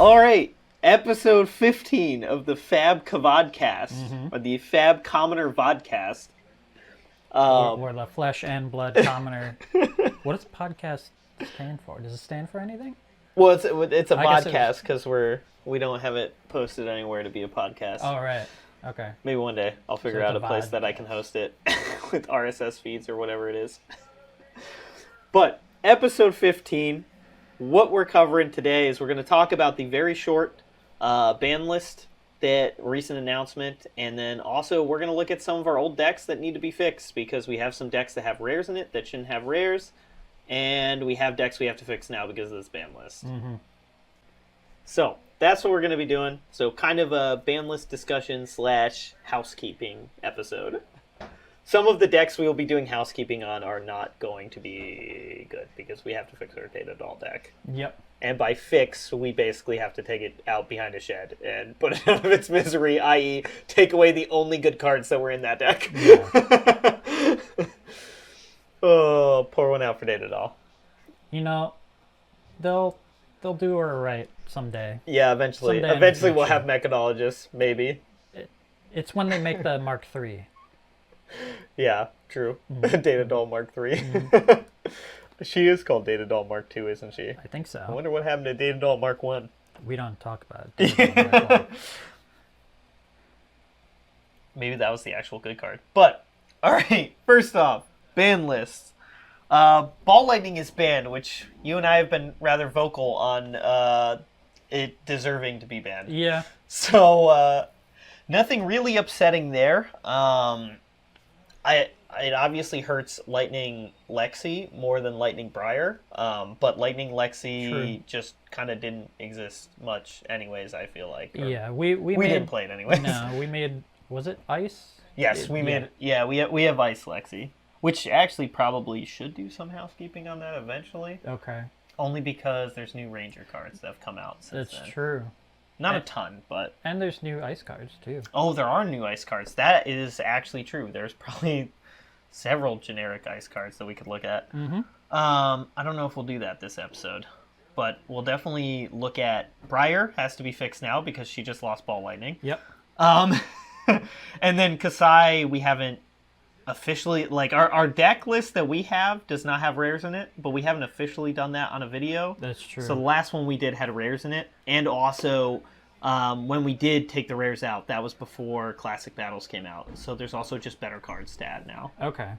All right, episode 15 of the fabtcg Vodcast, or the Blood Commoner Vodcast. Or the Flesh and Blood Commoner. What does podcast stand for? Does it stand for anything? Well, it's a I guess podcast because we don't have it posted anywhere to be a podcast. Oh, right. Okay. Maybe one day I'll figure So out a it's a place that I vodcast. can host it with RSS feeds or whatever it is. But episode 15, what we're covering today is we're going to talk about the very short ban list, that recent announcement, and then also we're going to look at some of our old decks that need to be fixed because we have some decks that have rares in it that shouldn't have rares, and we have decks we have to fix now because of this ban list. So that's what we're going to be doing. So kind of a ban list discussion / housekeeping episode. Some of the decks we will be doing housekeeping on are not going to be good because we have to fix our Data Doll deck. Yep. And by fix, we basically have to take it out behind a shed and put it out of its misery, i.e. take away the only good cards that were in that deck. Yeah. Oh, pour one out for Data Doll. You know, they'll do her right someday. Yeah, eventually. Someday in the Eventually we'll future. have Mechanologists, maybe. It's when they make the Mark III. Yeah, true. Data Doll Mark III. She is called Data Doll Mark II, isn't she? I think I so. wonder what happened to Data Doll Mark I. We don't talk about it. Maybe that was the actual good card. But, alright, first off, ban lists. Ball Lightning is banned, which you and I have been rather vocal on it deserving to be banned. Yeah. So, nothing really upsetting there. It obviously hurts Lightning Lexi more than Lightning Briar, but Lightning Lexi True. just kind of didn't exist much anyways, I feel like. Or Yeah. We we made, didn't play it anyways. No, we made. Was it Ice? Yes, we made. Yeah, we have Ice Lexi, which actually probably should do some housekeeping on that eventually. Okay. Only because there's new Ranger cards that have come out since That's then. true. Not a ton, but And there's new Ice cards too. oh, there are new Ice cards. That is actually true. There's probably several generic Ice cards that we could look at. I don't know if we'll do that this episode, but we'll definitely look at Briar. Has to be fixed now because she just lost Ball Lightning. Yep. And then Kasai, we haven't officially, like, our deck list that we have does not have rares in it, but we haven't officially done that on a video. That's true. So the last one we did had rares in it, and also when we did take the rares out, that was before Classic Battles came out. So there's also just better cards to add now. Okay.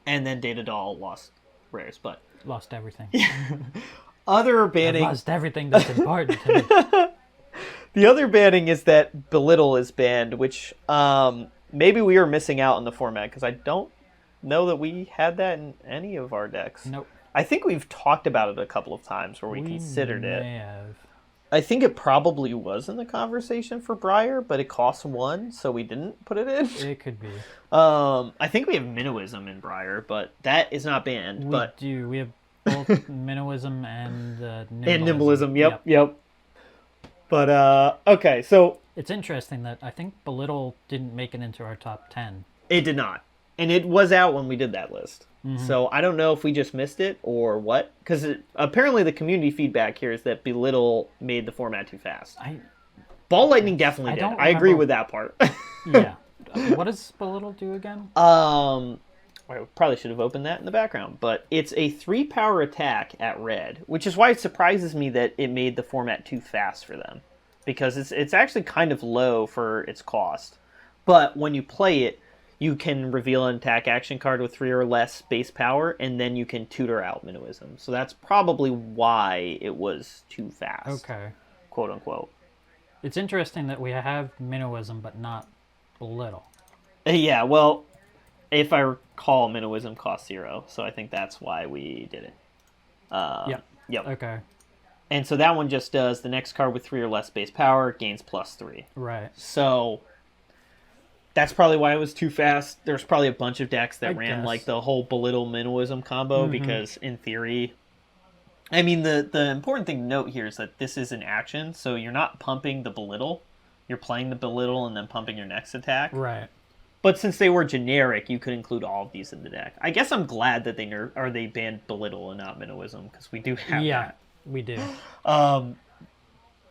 And then Data Doll lost rares, but Lost everything. other I banning. lost everything that's important to me. The other banning is that Belittle is banned, which maybe we are missing out on the format because I don't know that we had that in any of our decks. Nope. I think we've talked about it a couple of times where we considered it. May have. I think it probably was in the conversation for Briar, but it costs 1, so we didn't put it in. It could be. I think we have Minnowism in Briar, but that is not banned. We do. We have both Minnowism and Nimblism. And Nimblism, yep. But, okay, so It's interesting that I think Belittle didn't make it into our top 10. it did not. And it was out when we did that list. So I don't know if we just missed it or what. Because apparently the community feedback here is that Belittle made the format too fast. Ball Lightning definitely I did. don't I agree remember- with that part. Yeah. What does Belittle do again? I probably should have opened that in the background. But it's a 3-power attack at red. Which is why it surprises me that it made the format too fast for them. Because it's actually kind of low for its cost. But when you play it, you can reveal an attack action card with 3 or less base power, and then you can tutor out Minnowism. So that's probably why it was too fast. Okay. Quote unquote. It's interesting that we have Minnowism, but not Belittle. Yeah, well, if I recall, Minnowism cost 0, so I think that's why we did it. Yep. Okay. And so that one just does the next card with 3 or less base power gains +3. Right. So that's probably why it was too fast. There's probably a bunch of decks that I ran guess. like the whole Belittle Minnowism combo because in theory, I mean, the important thing to note here is that this is an action, so you're not pumping the Belittle. You're playing the Belittle and then pumping your next attack. Right. But since they were generic, you could include all of these in the deck. I guess I'm glad that they banned Belittle and not Minnowism because we do have that. We do.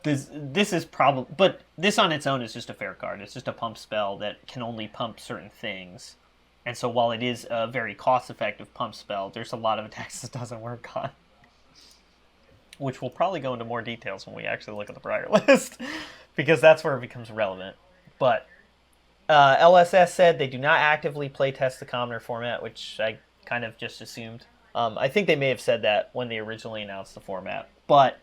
this is probably, but this on its own is just a fair card. It's just a pump spell that can only pump certain things. And so while it is a very cost-effective pump spell, there's a lot of attacks this doesn't work on. Which we'll probably go into more details when we actually look at the Briar list, because that's where it becomes relevant. But LSS said they do not actively playtest the Commoner format, which I kind of just assumed. I think they may have said that when they originally announced the format. But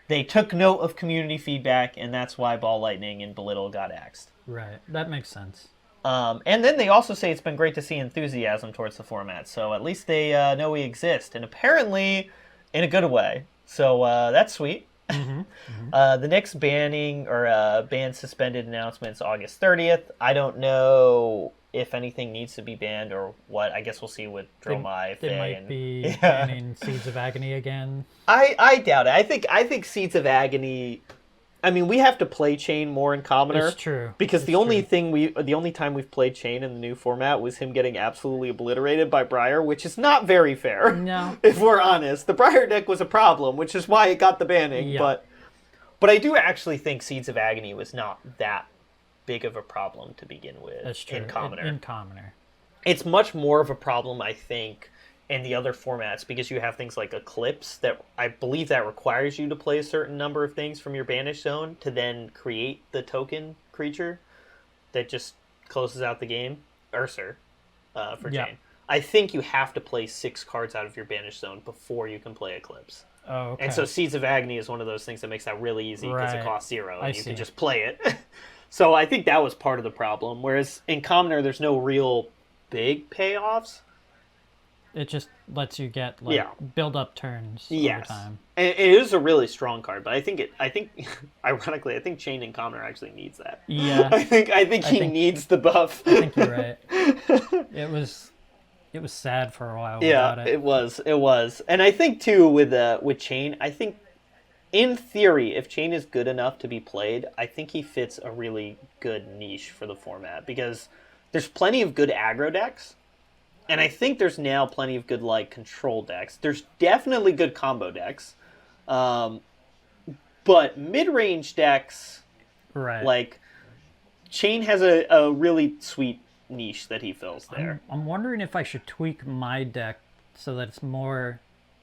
they took note of community feedback, and that's why Ball Lightning and Belittle got axed. Right, that makes sense. And then they also say it's been great to see enthusiasm towards the format, so at least they know we exist, and apparently in a good way. So that's sweet. Mm-hmm. Mm-hmm. The next banning or ban suspended announcement is August 30th. I don't know if anything needs to be banned or what. I guess we'll see with Dromai. They might be banning Seeds of Agony again. I doubt it. I think Seeds of Agony. I mean, we have to play Chain more in Commoner. It's true. Because the only time we've played Chain in the new format was him getting absolutely obliterated by Briar, which is not very fair. No. If we're honest. The Briar deck was a problem, which is why it got the banning. Yep. But I do actually think Seeds of Agony was not that big of a problem to begin with. That's true. In Commoner. In Commoner. It's much more of a problem, I think, in the other formats, because you have things like Eclipse that I believe that requires you to play a certain number of things from your banish zone to then create the token creature that just closes out the game. Urser for Yeah. Chain. I think you have to play 6 cards out of your banish zone before you can play Eclipse. Oh, okay. And so Seeds of Agony is one of those things that makes that really easy because it costs 0 and you can just play it. So I think that was part of the problem. Whereas in Commoner, there's no real big payoffs. It just lets you get build up turns over time. And it is a really strong card, but I think ironically, I think Chain and Commoner actually needs that. Yeah. I think he needs the buff. I think you're right. It was sad for a while without it. It was. And I think too with Chain, I think in theory, if Chain is good enough to be played, I think he fits a really good niche for the format because there's plenty of good aggro decks. And I think there's now plenty of good, control decks. There's definitely good combo decks. But mid-range decks, right? Chain has a really sweet niche that he fills there. I'm wondering if I should tweak my deck so that it's more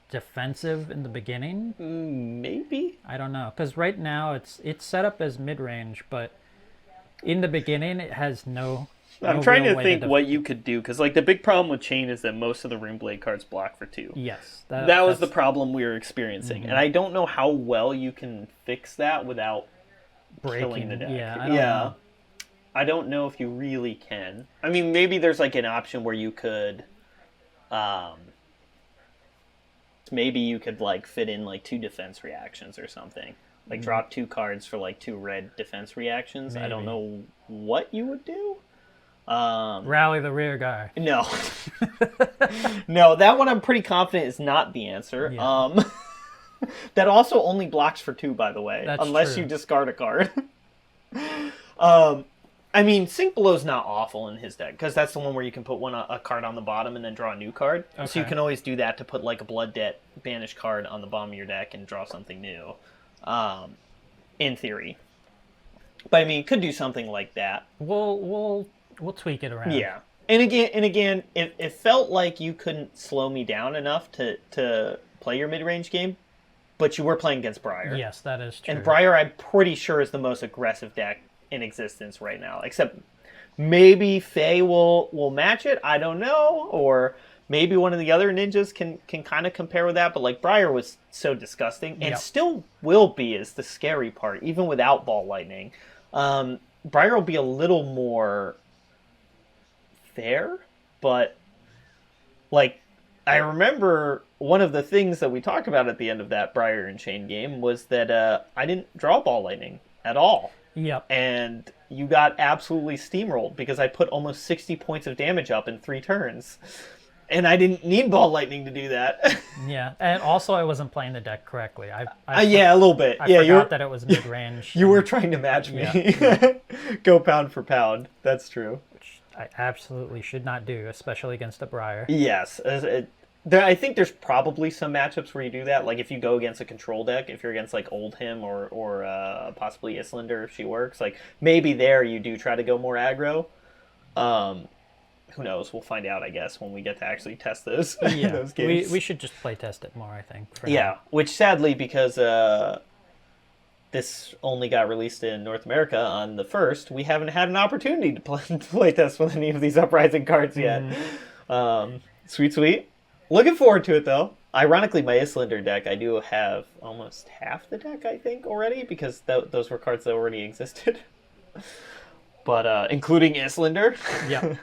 defensive in the beginning. Maybe? I don't know. Because right now it's set up as mid-range, but in the beginning it has no... I'm trying to think what you could do, because the big problem with Chain is that most of the Runeblade cards block for 2. Yes. That was the problem we were experiencing, and I don't know how well you can fix that without killing the deck. Yeah, I don't know. I don't know if you really can. I mean, maybe there's an option where you could, maybe you could fit in 2 defense reactions or something. Drop 2 cards for 2 red defense reactions. Maybe. I don't know what you would do. Rally the rear guy. No. No, that one I'm pretty confident is not the answer. Yeah. That also only blocks for 2, by the way. That's unless true. You discard a card. I mean, Sink Below's not awful in his deck, because that's the one where you can put a card on the bottom and then draw a new card. Okay. So you can always do that to put a Blood Debt banish card on the bottom of your deck and draw something new. In theory. But I mean, it could do something like that. We'll tweak it around. Yeah. And again, it felt like you couldn't slow me down enough to play your mid-range game, but you were playing against Briar. Yes, that is true. And Briar, I'm pretty sure, is the most aggressive deck in existence right now. Except maybe Faye will match it. I don't know. Or maybe one of the other ninjas can kind of compare with that. But Briar was so disgusting, and still will be, is the scary part, even without Ball Lightning. Briar will be a little more fair, but I remember one of the things that we talked about at the end of that Briar and Chain game was that I didn't draw Ball Lightning at all. Yep. And you got absolutely steamrolled because I put almost 60 points of damage up in 3 turns. And I didn't need Ball Lightning to do that. Yeah, and also I wasn't playing the deck correctly. A little bit. I forgot that it was mid-range. You were trying to match me. Yeah. Go pound for pound. That's true. Which I absolutely should not do, especially against a Briar. Yes. I think there's probably some matchups where you do that. Like if you go against a control deck, if you're against like Oldhim or possibly Islander if she works, like maybe there you do try to go more aggro. Who knows? We'll find out, I guess, when we get to actually test those, those games. We should just play test it more, I think. Which sadly, because this only got released in North America on the 1st, we haven't had an opportunity to play test with any of these Uprising cards yet. Sweet. Looking forward to it, though. Ironically, my Islander deck, I do have almost half the deck, I think, already, because those were cards that already existed. But, including Islander. Yeah.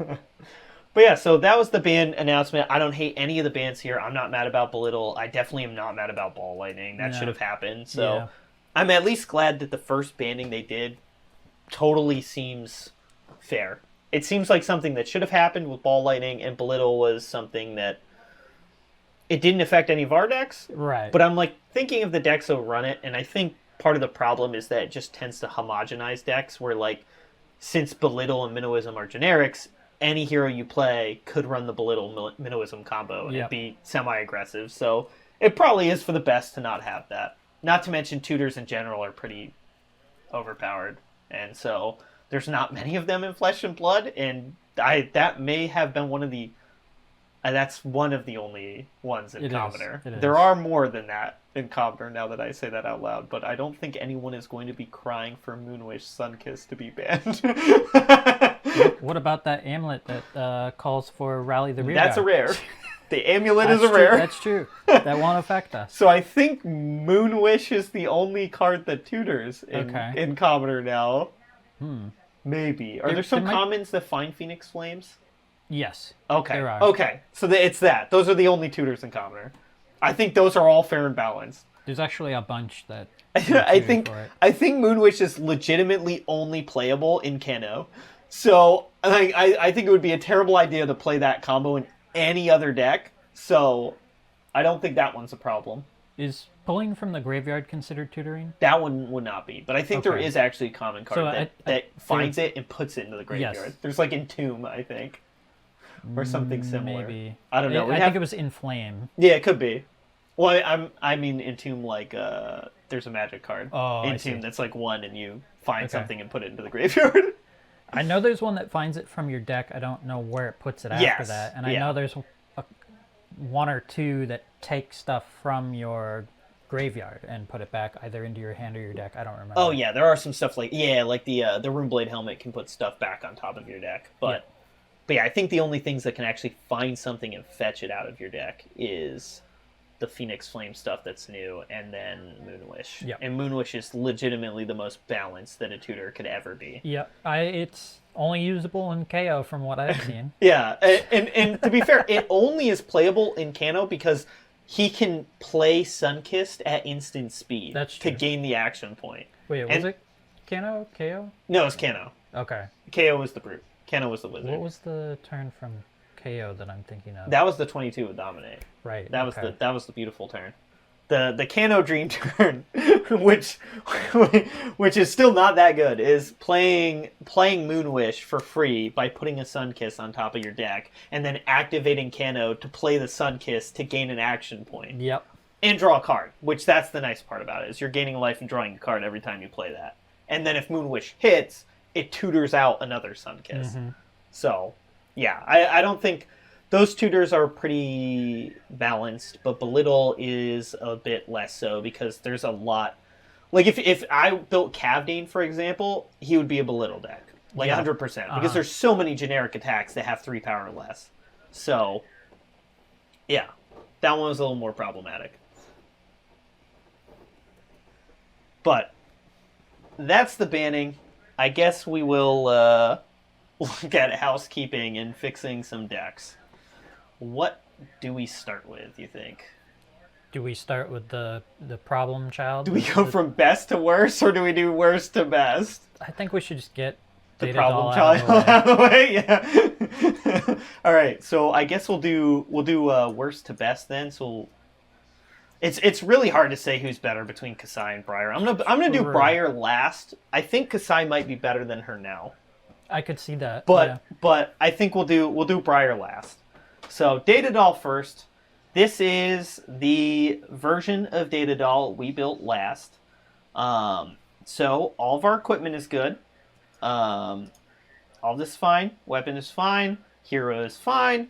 But yeah, so that was the ban announcement. I don't hate any of the bans here. I'm not mad about Belittle. I definitely am not mad about Ball Lightning. That should have happened. So I'm at least glad that the first banning they did totally seems fair. It seems like something that should have happened with Ball Lightning, and Belittle was something that it didn't affect any of our decks. Right. But I'm like thinking of the decks that run it, and I think part of the problem is that it just tends to homogenize decks where, like, since Belittle and Minnowism are generics, any hero you play could run the Belittle Minnowism combo and be semi-aggressive. So it probably is for the best to not have that. Not to mention tutors in general are pretty overpowered. And so there's not many of them in Flesh and Blood. And that may have been one of the... that's one of the only ones in Commoner. There are more than that in Commoner, now that I say that out loud. But I don't think anyone is going to be crying for Moonwish Sunkiss to be banned. What about that amulet that calls for Rally the Rearguard? That's a rare. The amulet is a rare. That's true. That won't affect us. So I think Moonwish is the only card that tutors in Commoner now. Maybe. Are there some commons that find Phoenix Flames? Yes. Okay. There are. Okay. So it's that. Those are the only tutors in Commoner. I think those are all fair and balanced. There's actually a bunch that... I think Moonwish is legitimately only playable in Kano. So I think it would be a terrible idea to play that combo in any other deck. So I don't think that one's a problem. Is pulling from the graveyard considered tutoring? That one would not be. But I think there is actually a common card that finds it and puts it into the graveyard. Yes. There's like Entomb, I think. Or something similar. Maybe. I don't know. I think it was Inflame. Yeah, it could be. Well, I mean Entomb like there's a magic card. Entomb that's like 1 and you find something and put it into the graveyard. I know there's one that finds it from your deck. I don't know where it puts it after that. And I know there's one or two that take stuff from your graveyard and put it back either into your hand or your deck. I don't remember. Oh yeah, there are some stuff like the Runeblade helmet can put stuff back on top of your deck. But yeah, I think the only things that can actually find something and fetch it out of your deck is the Phoenix Flame stuff that's new, and then Moonwish. Yep. And Moonwish is legitimately the most balanced that a tutor could ever be. Yep. It's only usable in KO from what I've seen. Yeah, and to be fair, it only is playable in Kano because he can play Sunkissed at instant speed to gain the action point. Wait, was it Kano? KO? No, it's Kano. Okay. KO was the brute. Kano was the wizard. What was the turn from KO that I'm thinking of? That was the 22 with Dominate. Right. That was the beautiful turn. The Kano Dream turn, which is still not that good, is playing Moonwish for free by putting a Sunkiss on top of your deck, and then activating Kano to play the Sunkiss to gain an action point. Yep. And draw a card, which that's the nice part about it, is you're gaining life and drawing a card every time you play that. And then if Moonwish hits, it tutors out another Sunkiss. Mm-hmm. So, yeah, I don't think... Those tutors are pretty balanced, but Belittle is a bit less so because there's a lot... Like, if I built Cavdane, for example, he would be a Belittle deck. Like, 100%. Because there's so many generic attacks that have 3 power or less. So, yeah. That one was a little more problematic. But, that's the banning. I guess we will look at housekeeping and fixing some decks. What do we start with, you think? Do we start with the problem child? Do we go from best to worst, or do we do worst to best? I think we should just get the problem child out of the way. Yeah. All right. So I guess we'll do worst to best then. So it's really hard to say who's better between Kasai and Briar. I'm gonna do Briar last. I think Kasai might be better than her now. I could see that. But I think we'll do Briar last. So Datadol first. this is the version of Data Doll we built last. So all of our equipment is good. All this is fine. Weapon is fine. Hero is fine.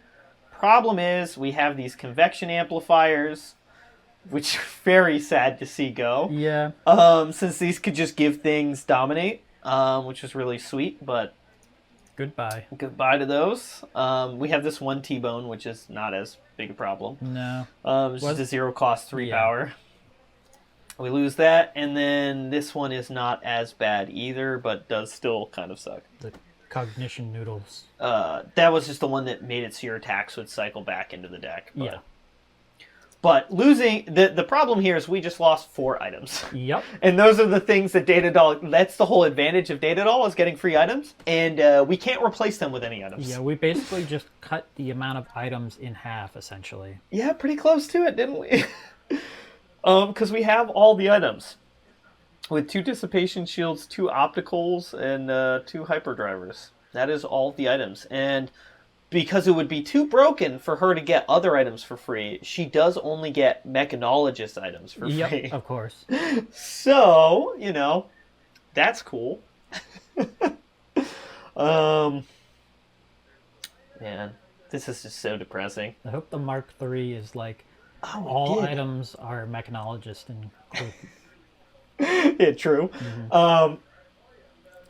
Problem is, we have these convection amplifiers, which are very sad to see go. Yeah. Since these could just give things dominate, which is really sweet, but goodbye to those. We have this one T-bone, which is not as big a problem. No. It's just a 0 cost 3 power. We lose that, and then this one is not as bad either, but does still kind of suck. The cognition noodles. That was just the one that made it so your attacks would cycle back into the deck. But, yeah. But losing... The problem here is we just lost 4 items. Yep. And those are the things that Data Doll... That's the whole advantage of Data Doll, is getting free items. And we can't replace them with any items. Yeah, we basically just cut the amount of items in half, essentially. Yeah, pretty close to it, didn't we? Because we have all the items. With 2 dissipation shields, 2 opticals, and 2 hyperdrivers. That is all the items. And because it would be too broken for her to get other items for free, she does only get mechanologist items for free. Yep, of course. So, that's cool. Man, this is just so depressing. I hope the Mark III is like, all items are mechanologist and yeah, true. Mm-hmm.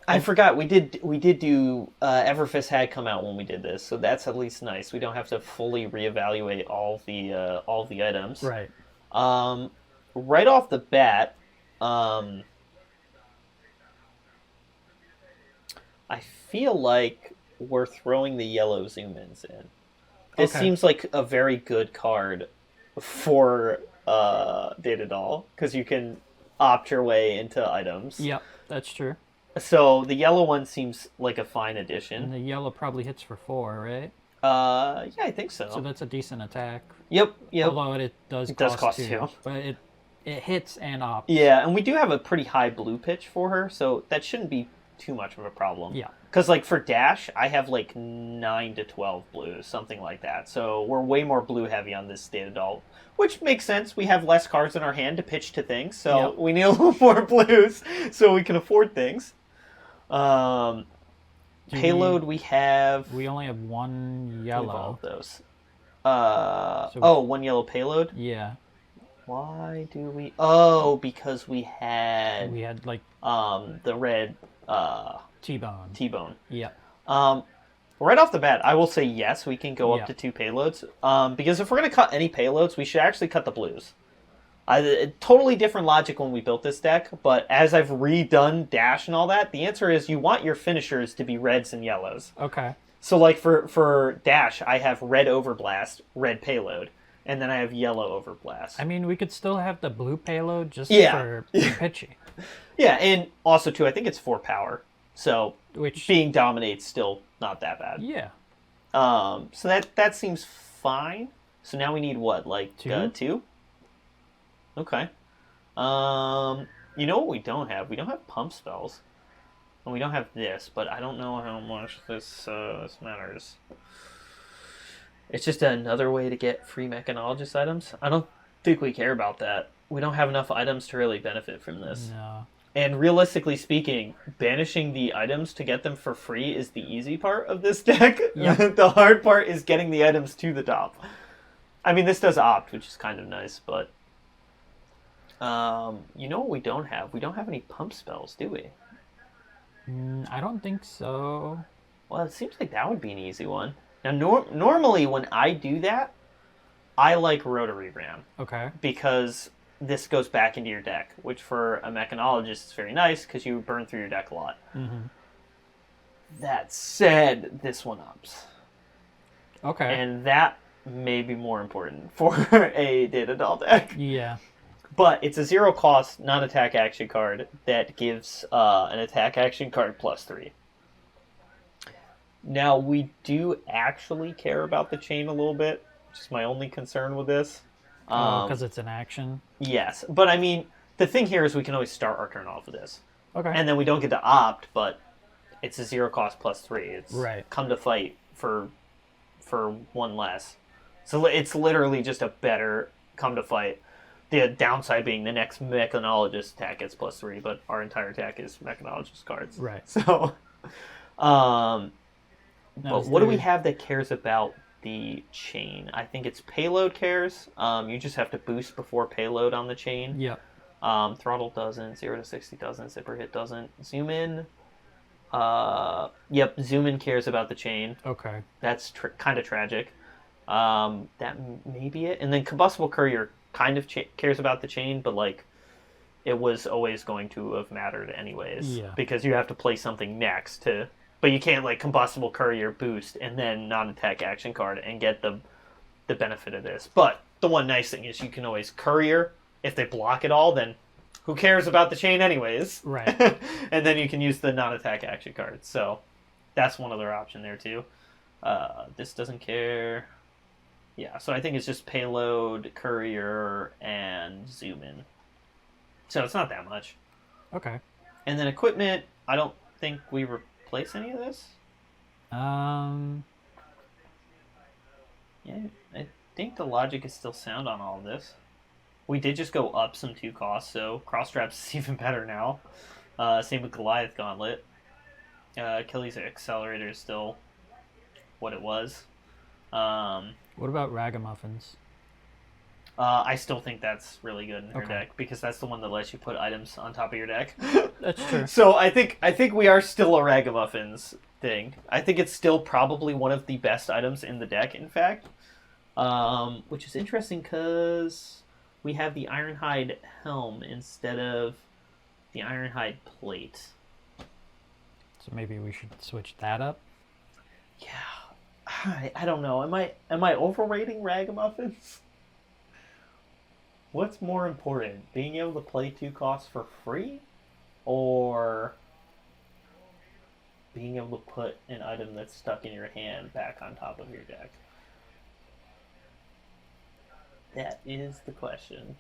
I forgot we did do Everfist had come out when we did this, so that's at least nice. We don't have to fully reevaluate all the items. Right. Right off the bat, I feel like we're throwing the yellow zoom-ins in. It seems like a very good card for Data Doll, because you can opt your way into items. Yep, that's true. So the yellow one seems like a fine addition. And the yellow probably hits for 4, right? Yeah, I think so. So that's a decent attack. Yep. Although it does cost 2. But it hits and opts. Yeah, and we do have a pretty high blue pitch for her, so that shouldn't be too much of a problem. Yeah. Because, like, for Dash, I have, 9 to 12 blues, something like that. So we're way more blue heavy on this Data Doll, which makes sense. We have less cards in our hand to pitch to things, so we need a little more blues so we can afford things. Payload, we have... We only have 1 yellow. All of those. One yellow payload? Yeah. Why do we... Oh, because we had... the red... T-bone. Yeah. Right off the bat, I will say yes, we can go up to 2 payloads. Because if we're going to cut any payloads, we should actually cut the blues. Totally different logic when we built this deck, but as I've redone Dash and all that, the answer is you want your finishers to be reds and yellows. Okay. So like for Dash, I have red Overblast, red payload, and then I have yellow Overblast. I mean, we could still have the blue payload just for pitching. Yeah, and also, too, I think it's 4 power. So which being dominate's still not that bad. Yeah. So that seems fine. So now we need what, 2? Okay. You know what we don't have? We don't have pump spells. And we don't have this, but I don't know how much this matters. It's just another way to get free mechanologist items. I don't think we care about that. We don't have enough items to really benefit from this. No. And realistically speaking, banishing the items to get them for free is the easy part of this deck. Yep. The hard part is getting the items to the top. I mean, this does opt, which is kind of nice, but... you know what we don't have? We don't have any pump spells, do we? I don't think so. Well, it seems like that would be an easy one. Now, normally when I do that, I like Rotary Ram. Okay. Because this goes back into your deck, which for a mechanologist is very nice because you burn through your deck a lot. Mm-hmm. That said, this one ups. Okay. And that may be more important for a Data Doll deck. Yeah. But it's a 0 cost, non-attack action card that gives an attack action card +3. Now, we do actually care about the chain a little bit, which is my only concern with this. Because it's an action? Yes. But, I mean, the thing here is we can always start our turn off of this. Okay. And then we don't get to opt, but it's a 0 cost +3. It's right. Come to fight for 1 less. So it's literally just a better come to fight. The downside being the next mechanologist attack gets +3, but our entire attack is mechanologist cards. Right. So, but what do we have that cares about the chain? I think it's payload cares. You just have to boost before payload on the chain. Yep. Throttle doesn't. 0 to 60 doesn't. Zipper hit doesn't. Zoom in. Yep. Zoom in cares about the chain. Okay. That's kind of tragic. That may be it. And then combustible courier kind of cares about the chain, but like it was always going to have mattered anyways. Yeah. Because you have to play something next to, but you can't like combustible courier boost and then non-attack action card and get the benefit of this. But the one nice thing is you can always courier. If they block it all, then who cares about the chain anyways? Right. And then you can use the non-attack action card. So that's one other option there too. This doesn't care. Yeah, so I think it's just payload, courier, and zoom in. So it's not that much. Okay. And then equipment, I don't think we replace any of this. Yeah, I think the logic is still sound on all of this. We did just go up some 2 costs, so cross straps is even better now. Same with Goliath Gauntlet. Achilles Accelerator is still what it was. What about Ragamuffins? I still think that's really good in her Okay. deck because that's the one that lets you put items on top of your deck. That's true. So I think we are still a Ragamuffins thing. I think it's still probably one of the best items in the deck, in fact. Which is interesting because we have the Ironhide Helm instead of the Ironhide Plate. So maybe we should switch that up. Yeah. I don't know. Am I overrating Ragamuffins? What's more important, being able to play 2 costs for free, or being able to put an item that's stuck in your hand back on top of your deck? That is the question.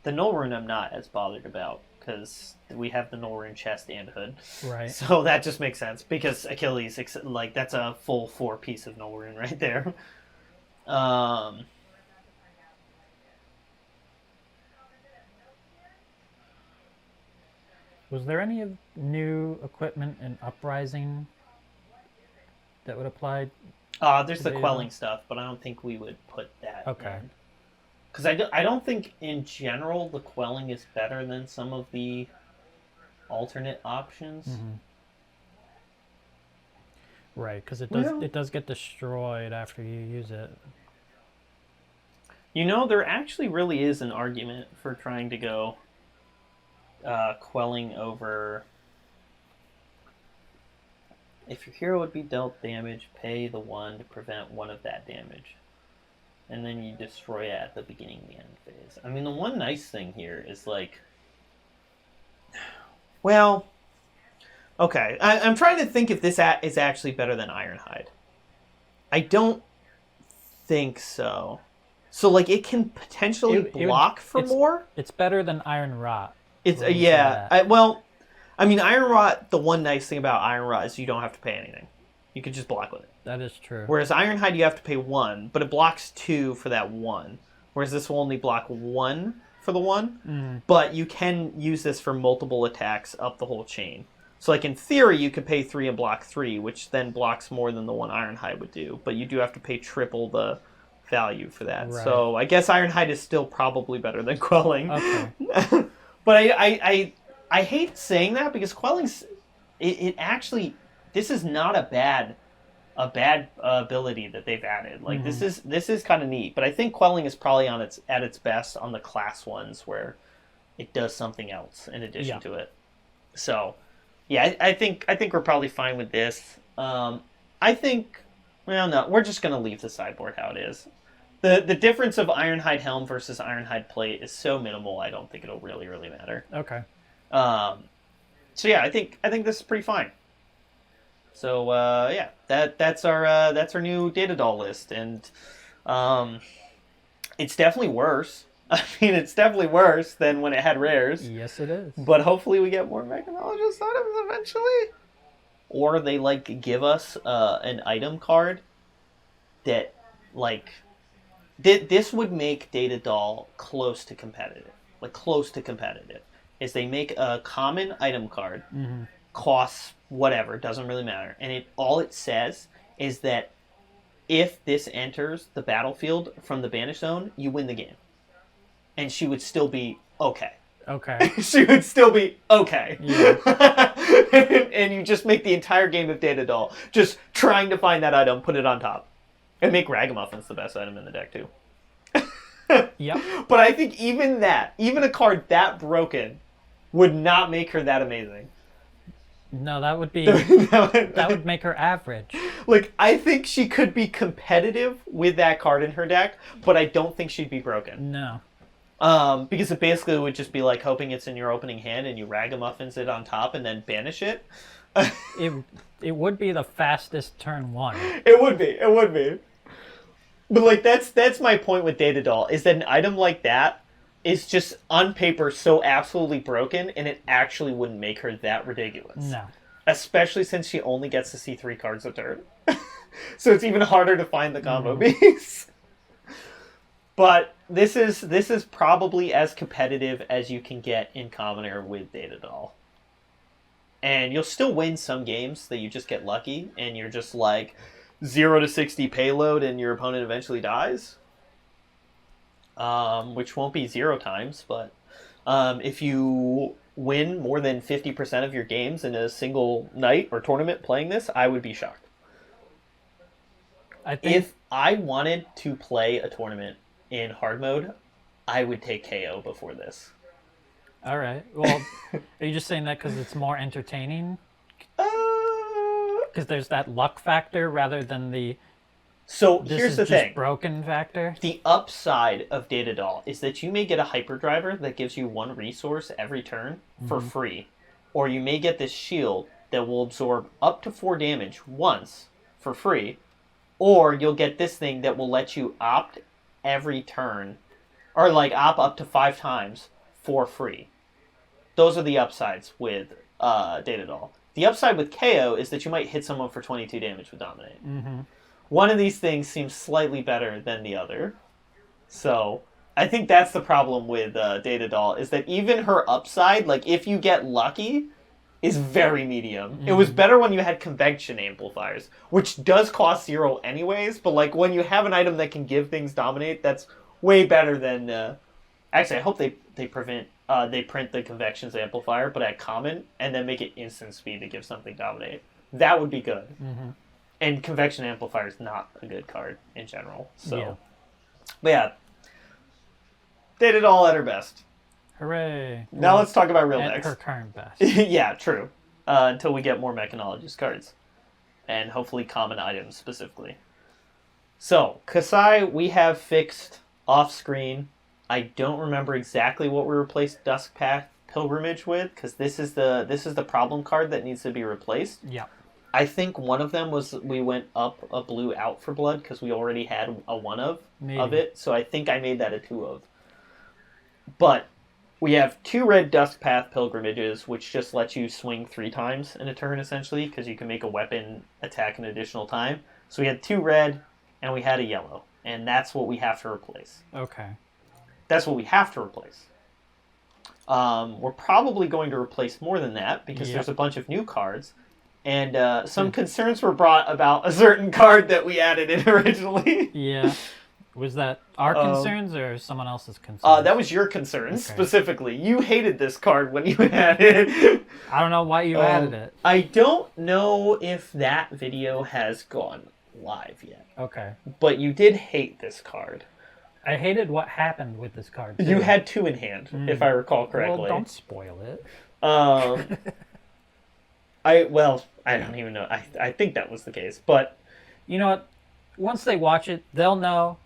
The Null Rune I'm not as bothered about, because we have the Null Rune chest and hood. Right. So that just makes sense, because Achilles, like, that's a full 4-piece of Null Rune right there. Was there any new equipment in Uprising that would apply? There's the quelling stuff, but I don't think we would put that in. Because I don't think, in general, the quelling is better than some of the alternate options. Mm-hmm. Right, because it does get destroyed after you use it. You know, there actually really is an argument for trying to go quelling over... If your hero would be dealt damage, pay the 1 to prevent 1 of that damage. And then you destroy it at the beginning and the end phase. I mean, the one nice thing here is, like... Well... Okay, I'm trying to think if this is actually better than Ironhide. I don't think so. So, like, it can potentially block for more? It's better than Iron Rot. It's yeah. Well, I mean, Iron Rot, the one nice thing about Iron Rot is you don't have to pay anything. You can just block with it. That is true. Whereas Ironhide, you have to pay 1, but it blocks 2 for that 1. Whereas this will only block 1 for the 1. But you can use this for multiple attacks up the whole chain. So, like, in theory, you could pay 3 and block 3, which then blocks more than the one Ironhide would do. But you do have to pay triple the value for that. Right. So, I guess Ironhide is still probably better than quelling. Okay. But I hate saying that because quelling's... It actually... This is not a bad ability that they've added. Like, this is kind of neat. But I think quelling is probably at its best on the class ones where it does something else in addition to it. So... Yeah, I think we're probably fine with this. I think, well, no, we're just going to leave the sideboard how it is. The difference of Ironhide Helm versus Ironhide Plate is so minimal, I don't think it'll really matter. Okay. So yeah, I think this is pretty fine. So yeah, that's our new data doll list, and it's definitely worse I mean, it's definitely worse than when it had rares. Yes, it is. But hopefully we get more mechanologist items eventually. Or they, like, give us an item card that, like... This would make Data Doll close to competitive. Like, close to competitive. Is they make a common item card, costs whatever, doesn't really matter. And all it says is that if this enters the battlefield from the Banish Zone, you win the game. And she would still be okay. Okay. She would still be okay. Yeah. And you just make the entire game of Data Doll just trying to find that item, put it on top. And make Ragamuffins the best item in the deck, too. Yep. But I think even a card that broken, would not make her that amazing. No, that would be... that would make her average. Like, I think she could be competitive with that card in her deck, but I don't think she'd be broken. No. Because it basically would just be like hoping it's in your opening hand and you Ragamuffins it on top and then banish it. It would be the fastest turn one. It would be. But, like, that's my point with Data Doll, is that an item like that is just, on paper, so absolutely broken, and it actually wouldn't make her that ridiculous. No. Especially since she only gets to see 3 cards a turn. So it's even harder to find the combo piece. But this is probably as competitive as you can get in Commoner with Data Doll. And you'll still win some games that you just get lucky, and you're just like 0 to 60 payload and your opponent eventually dies. Which won't be 0 times, but if you win more than 50% of your games in a single night or tournament playing this, I would be shocked. If I wanted to play a tournament in hard mode, I would take KO before this. All right. Well, are you just saying that because it's more entertaining? Because there's that luck factor rather than the... So here's the thing. Broken factor. The upside of Data Doll is that you may get a hyperdriver that gives you 1 resource every turn for free. Or you may get this shield that will absorb up to 4 damage once for free. Or you'll get this thing that will let you opt every turn. Or like opt up to 5 times for free. Those are the upsides with Data Doll. The upside with KO is that you might hit someone for 22 damage with Dominate. One of these things seems slightly better than the other. So, I think that's the problem with Data Doll, is that even her upside, like, if you get lucky, is very medium. It was better when you had convection amplifiers, which does cost 0 anyways, but, like, when you have an item that can give things Dominate, that's way better than... Actually, I hope they print the convections amplifier, but at common, and then make it instant speed to give something Dominate. That would be good. And Convection Amplifier is not a good card in general. So, yeah. But yeah, Data Doll at her best. Hooray! Now let's talk about real decks. At her current best. Yeah, true. Until we get more Mechanologist cards. And hopefully common items specifically. So, Kasai, we have fixed off-screen. I don't remember exactly what we replaced Duskpath Pilgrimage with, because this is the problem card that needs to be replaced. Yeah. I think one of them was we went up a blue out for blood because we already had a 1 of it. So I think I made that a 2 of. But we have 2 red Duskpath Pilgrimages, which just lets you swing 3 times in a turn, essentially, because you can make a weapon attack an additional time. So we had 2 red, and we had a yellow. And that's what we have to replace. Okay. That's what we have to replace. We're probably going to replace more than that, because there's a bunch of new cards. And some concerns were brought about a certain card that we added in originally. Yeah. Was that our concerns or someone else's concerns? That was your concerns, specifically. You hated this card when you had it. I don't know why you added it. I don't know if that video has gone live yet. Okay. But you did hate this card. I hated what happened with this card, too. You had 2 in hand, if I recall correctly. Well, don't spoil it. I don't even know. I think that was the case, but you know what? Once they watch it, they'll know.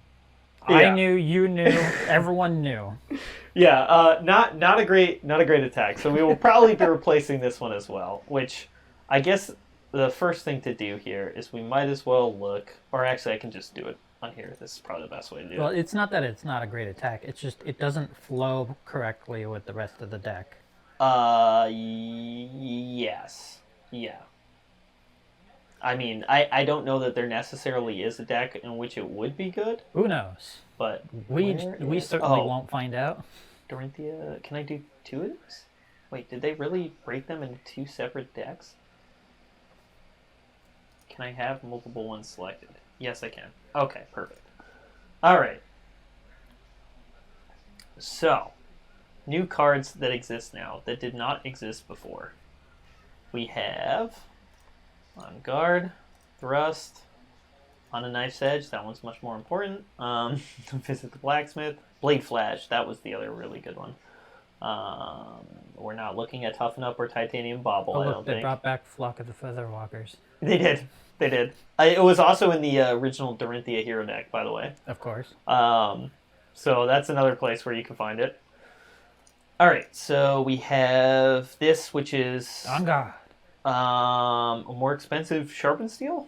Yeah. I knew, you knew, everyone knew. Yeah, not a great attack. So we will probably be replacing this one as well. Which I guess the first thing to do here is we might as well look, or actually I can just do it on here. This is probably the best way to do Well, it. it's not that it's not a great attack. It's just it doesn't flow correctly with the rest of the deck. Yes. Yeah. I mean, I don't know that there necessarily is a deck in which it would be good. Who knows? But we certainly won't find out. Dorinthia, can I do 2 of these? Wait, did they really break them into 2 separate decks? Can I have multiple ones selected? Yes, I can. Okay, perfect. All right. So, new cards that exist now that did not exist before. We have On Guard, Thrust, On a Knife's Edge. That one's much more important. Visit the Blacksmith. Blade Flash. That was the other really good one. We're not looking at Toughen Up or Titanium Bauble, I don't think. They brought back Flock of the Featherwalkers. They did. They did. It was also in the original Dorinthia hero deck, by the way. Of course. So that's another place where you can find it. All right, so we have this, which is On Guard. A more expensive Sharpened Steel,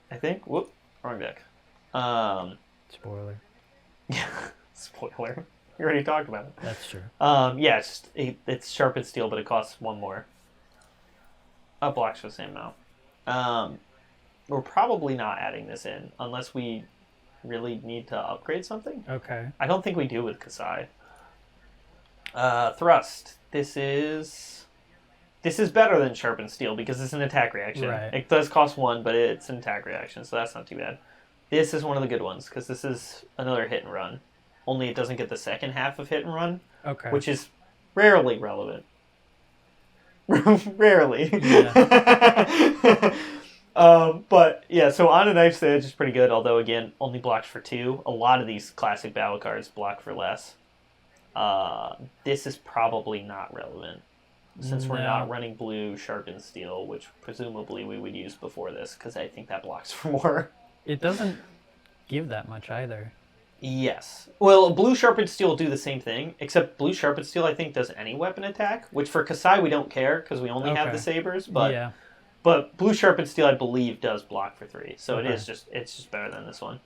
I think. Whoop, wrong deck. Spoiler. Spoiler. We already talked about it. That's true. Yeah, it's Sharpened Steel, but it costs 1 more. Blocks for the same amount. We're probably not adding this in unless we really need to upgrade something. Okay. I don't think we do with Kasai. Thrust. This is better than Sharpened Steel because it's an attack reaction. Right. It does cost 1, but it's an attack reaction, so that's not too bad. This is one of the good ones because this is another hit and run. Only it doesn't get the second half of hit and run, okay, which is rarely relevant. Rarely. Yeah. But yeah, so On a Knife's Edge is pretty good, although again, only blocks for 2. A lot of these classic battle cards block for less. This is probably not relevant since we're not running blue Sharpened Steel, which presumably we would use before this because I think that blocks for more. It doesn't give that much either. Yes. Well, blue Sharpened Steel will do the same thing, except blue Sharpened Steel I think does any weapon attack, which for Kasai we don't care because we only have the sabers, but yeah. But blue Sharpened Steel I believe does block for 3, so it's just better than this one.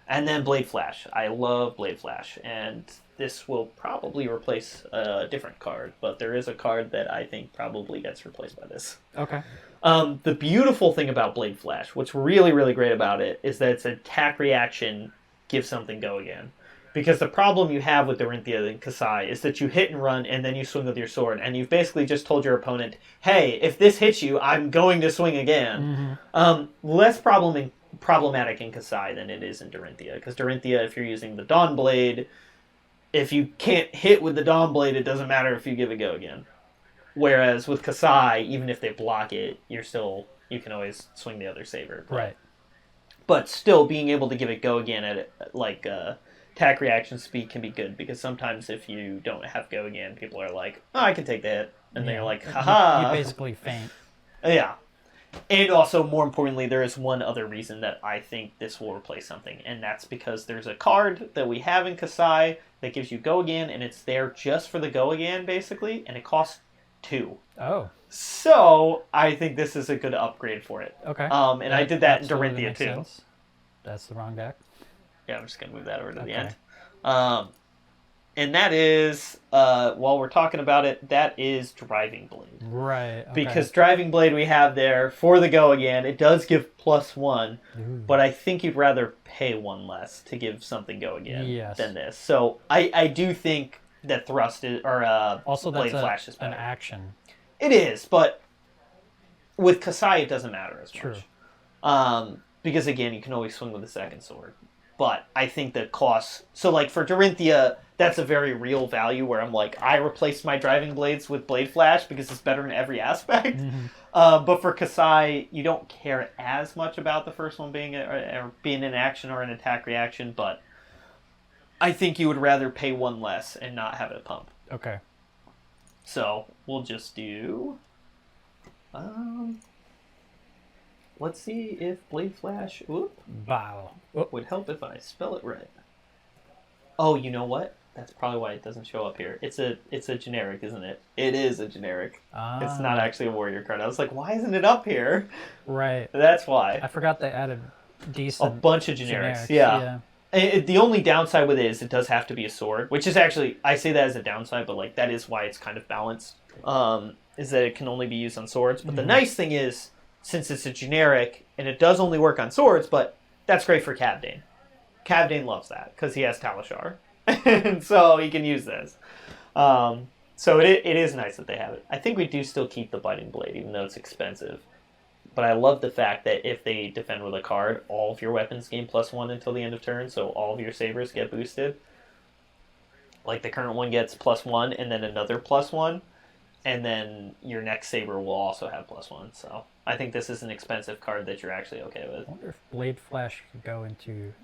And then Blade Flash. I love Blade Flash, and this will probably replace a different card, but there is a card that I think probably gets replaced by this. Okay. The beautiful thing about Blade Flash, what's really, really great about it, is that it's an attack reaction, give something, go again. Because the problem you have with Dorinthia and Kasai is that you hit and run and then you swing with your sword, and you've basically just told your opponent, hey, if this hits you, I'm going to swing again. Mm-hmm. Less problematic in Kasai than it is in Dorinthia, because Dorinthia, if you're using the Dawn Blade, if you can't hit with the Dawn Blade, it doesn't matter if you give it go again. Whereas with Kasai, even if they block it, you can always swing the other saber. Right. But still, being able to give it go again at attack reaction speed can be good, because sometimes if you don't have go again, people are like, oh, I can take the hit. And they're like, haha. You basically faint. Yeah. And also, more importantly, there is one other reason that I think this will replace something, and that's because there's a card that we have in Kasai that gives you go again, and it's there just for the go again, basically, and it costs 2. Oh. So, I think this is a good upgrade for it. Okay. And I did that in Dorinthia, too. Sense. That's the wrong deck. Yeah, I'm just going to move that over to the end. And that is, while we're talking about it, that is Driving Blade. Right. Okay. Because Driving Blade we have there for the go again. It does give +1, but I think you'd rather pay 1 less to give something go again than this. So I do think that Thrust is, or also Blade Flash is better. An action. It is, but with Kasai it doesn't matter as much. Because again, you can always swing with a second sword. But I think the cost... So, like, for Dorinthia, that's a very real value where I'm like, I replaced my Driving Blades with Blade Flash because it's better in every aspect. Mm-hmm. But for Kasai, you don't care as much about the first one being an action or an attack reaction, but I think you would rather pay 1 less and not have it pump. Okay. So, we'll just do... let's see if Blade Flash would help if I spell it right. Oh, you know what? That's probably why it doesn't show up here. It's a generic, isn't it? It is a generic. It's not actually a warrior card. I was like, why isn't it up here? Right. That's why. I forgot they added decent... A bunch of generics. Yeah. The only downside with it is it does have to be a sword, which is actually, I say that as a downside, but like that is why it's kind of balanced, is that it can only be used on swords. But the nice thing is, since it's a generic, and it does only work on swords, but that's great for Cavdane. Cavdane loves that, because he has Talishar. And so he can use this. So it is nice that they have it. I think we do still keep the Biting Blade, even though it's expensive. But I love the fact that if they defend with a card, all of your weapons gain +1 until the end of turn, so all of your sabers get boosted. Like the current one gets +1, and then another +1, and then your next saber will also have +1. So I think this is an expensive card that you're actually okay with. I wonder if Blade Flash could go into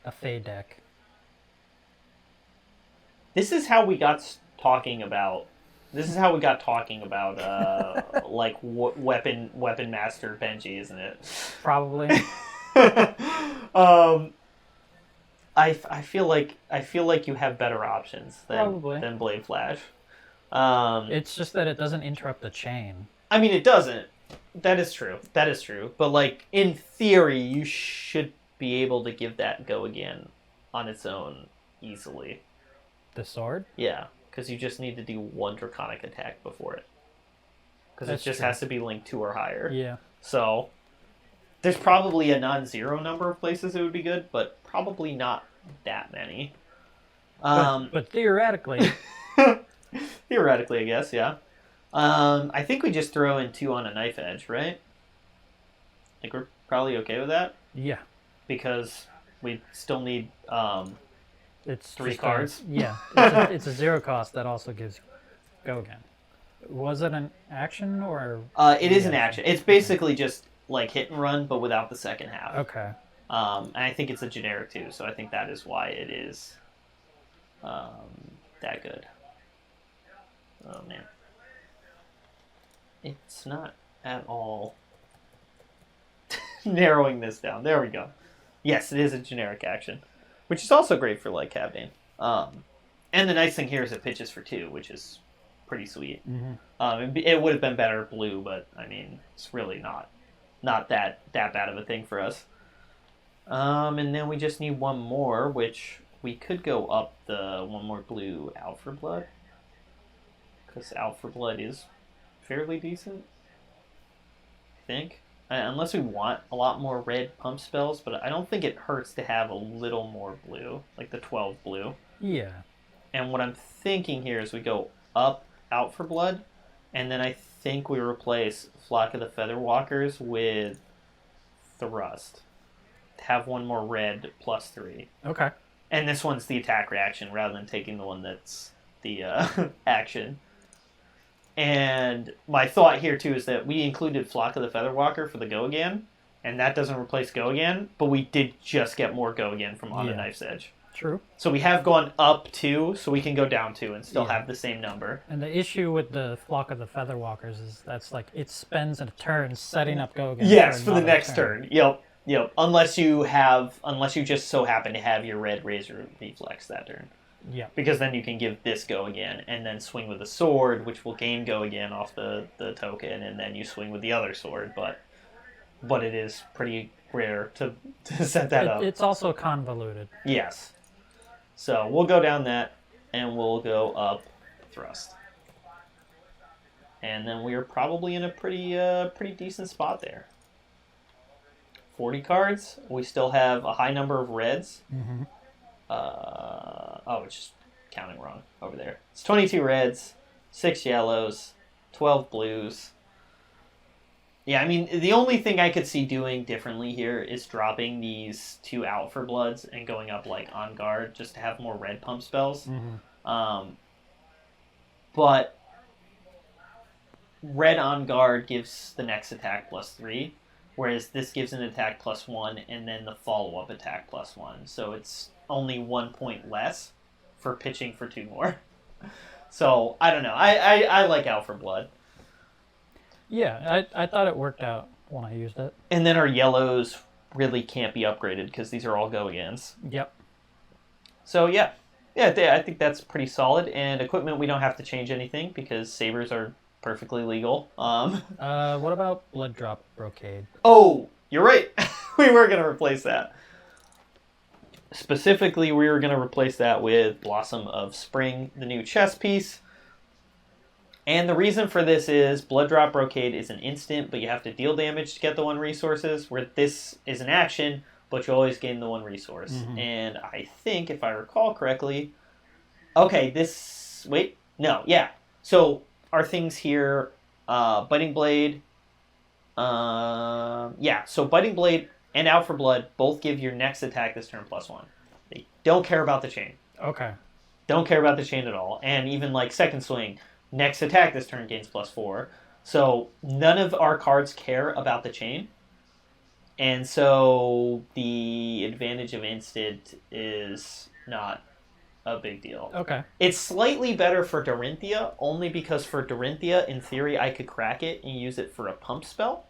a Fey deck. This is how we got talking about. Like weapon master Benji, isn't it? Probably. I feel like you have better options than Blade Flash. It's just that it doesn't interrupt the chain. I mean, it doesn't. That is true. But like in theory, you should be able to give that go again on its own easily. The sword? Yeah. Because you just need to do one Draconic attack before it. Because it just true. has to be linked 2 or higher. Yeah. So, there's probably a non-zero number of places it would be good, but probably not that many. But theoretically... Theoretically, I guess, yeah. I think we just throw in 2 on a knife edge, right? Like, we're probably okay with that? Yeah. Because we still need... It's 3 cards. Yeah, it's a 0 cost that also gives go again. Was it an action or? It is an action. It's basically just like hit and run, but without the second half. Okay. And I think it's a generic too, so I think that is why it is that good. Oh man, it's not at all narrowing this down. There we go. Yes, it is a generic action. Which is also great for, like, Cavdane. And the nice thing here is it pitches for 2, which is pretty sweet. Mm-hmm. It would have been better blue, but, I mean, it's really not that bad of a thing for us. And then we just need one more, which we could go up the one more blue Out for Blood. Because Out for Blood is fairly decent, I think. Unless we want a lot more red pump spells, but I don't think it hurts to have a little more blue, like the 12 blue. Yeah. And what I'm thinking here is we go up Out for Blood, and then I think we replace Flock of the Featherwalkers with Thrust. To have one more red +3. Okay. And this one's the attack reaction rather than taking the one that's the action. And my thought here, too, is that we included Flock of the Featherwalker for the Go Again, and that doesn't replace Go Again, but we did just get more Go Again from On the Knife's Edge. True. So we have gone up 2, so we can go down 2 and still have the same number. And the issue with the Flock of the Featherwalkers is that's like, it spends a turn setting up Go Again. Yes, for the next turn. Yep. Unless you just so happen to have your red Razor Reflex that turn. Yeah. Because then you can give this Go Again, and then swing with a sword, which will gain Go Again off the token, and then you swing with the other sword, but it is pretty rare to set that up. It's also convoluted. Yes. So we'll go down that, and we'll go up Thrust. And then we're probably in a pretty decent spot there. 40 cards. We still have a high number of reds. Mm-hmm. It's just counting wrong over there. It's 22 reds, 6 yellows, 12 blues. Yeah, I mean, the only thing I could see doing differently here is dropping these 2 Out for Bloods and going up, like, on guard just to have more red pump spells. Mm-hmm. But red on guard gives the next attack +3, whereas this gives an attack +1 and then the follow-up attack +1. So it's only 1 point less for pitching for 2 more. So, I don't know. I like Out for Blood. Yeah, I thought it worked out when I used it. And then our yellows really can't be upgraded because these are all go-agains. Yep. So yeah, I think that's pretty solid. And equipment, we don't have to change anything because sabers are perfectly legal. What about Blood Drop Brocade? Oh, you're right. We were gonna replace that. Specifically, we were gonna replace that with Blossom of Spring, the new chess piece. And the reason for this is Blood Drop Brocade is an instant, but you have to deal damage to get the 1 resources, where this is an action, but you always gain the 1 resource. Mm-hmm. And I think, if I recall correctly... Okay, this... Wait. No, yeah. So, our things here... Biting Blade... yeah, so Biting Blade and Out for Blood both give your next attack this turn +1. They don't care about the chain. Okay. Don't care about the chain at all. And even, like, Second Swing... Next attack this turn gains +4. So none of our cards care about the chain. And so the advantage of instant is not a big deal. Okay. It's slightly better for Dorinthia, only because for Dorinthia, in theory, I could crack it and use it for a pump spell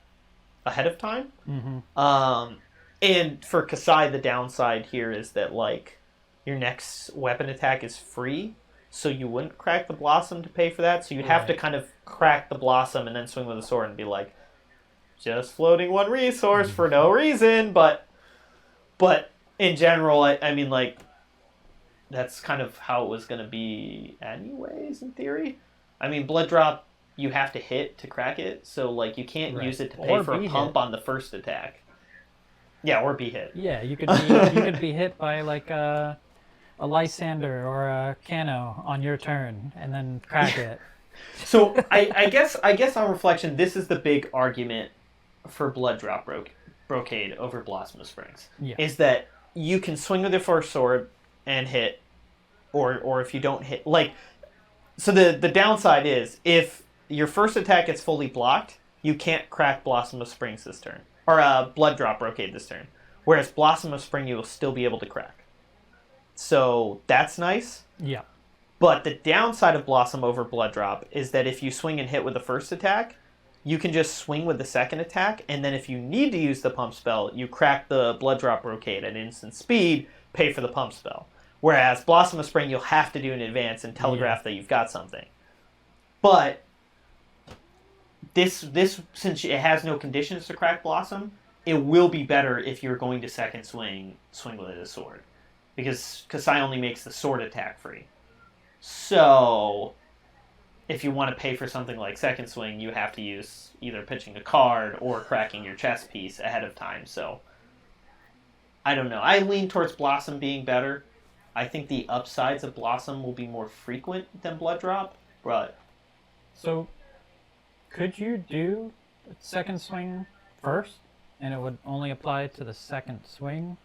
ahead of time. Mm-hmm. And for Kasai, the downside here is that, like, your next weapon attack is free. So you wouldn't crack the Blossom to pay for that. So you'd have to kind of crack the Blossom and then swing with a sword and be like, just floating 1 resource for no reason. But in general, I mean, like, that's kind of how it was going to be anyways, in theory. I mean, Blood Drop, you have to hit to crack it. So, like, you can't use it to pay for a pump on the first attack. Yeah, or be hit. Yeah, you could be hit by, like, a Lysander or a Cano on your turn, and then crack it. So I guess on reflection, this is the big argument for Blood Drop Brocade over Blossom of Springs. Yeah. Is that you can swing with your first sword and hit, or if you don't hit, like, so the downside is if your first attack gets fully blocked, you can't crack Blossom of Springs this turn, or Blood Drop Brocade this turn. Whereas Blossom of Spring you will still be able to crack. So that's nice. Yeah. But the downside of Blossom over Blood Drop is that if you swing and hit with the first attack, you can just swing with the second attack, and then if you need to use the pump spell, you crack the Blood Drop Brocade at instant speed, pay for the pump spell. Whereas Blossom of Spring, you'll have to do in advance and telegraph that you've got something. But this since it has no conditions to crack Blossom, it will be better if you're going to second swing with a sword. Because Kasai only makes the sword attack free. So, if you want to pay for something like second swing, you have to use either pitching a card or cracking your chess piece ahead of time. So, I don't know. I lean towards Blossom being better. I think the upsides of Blossom will be more frequent than Blood Drop, but... So, could you do second swing first, and it would only apply to the second swing?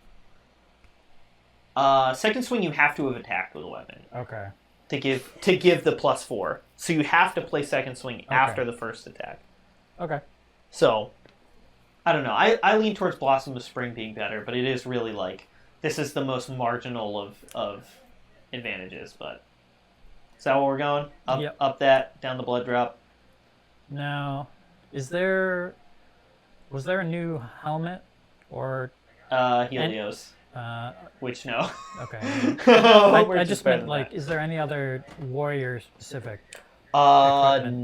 Second swing, you have to have attacked with a weapon. Okay. To give the +4. So you have to play second swing after the first attack. Okay. So, I don't know. I lean towards Blossom of Spring being better, but it is really like, this is the most marginal of advantages, but... Is that where we're going? Up that, down the Blood Drop? Now, was there a new helmet? Or... Helios. Which, no. Okay. I just meant, like, is there any other warrior-specific equipment?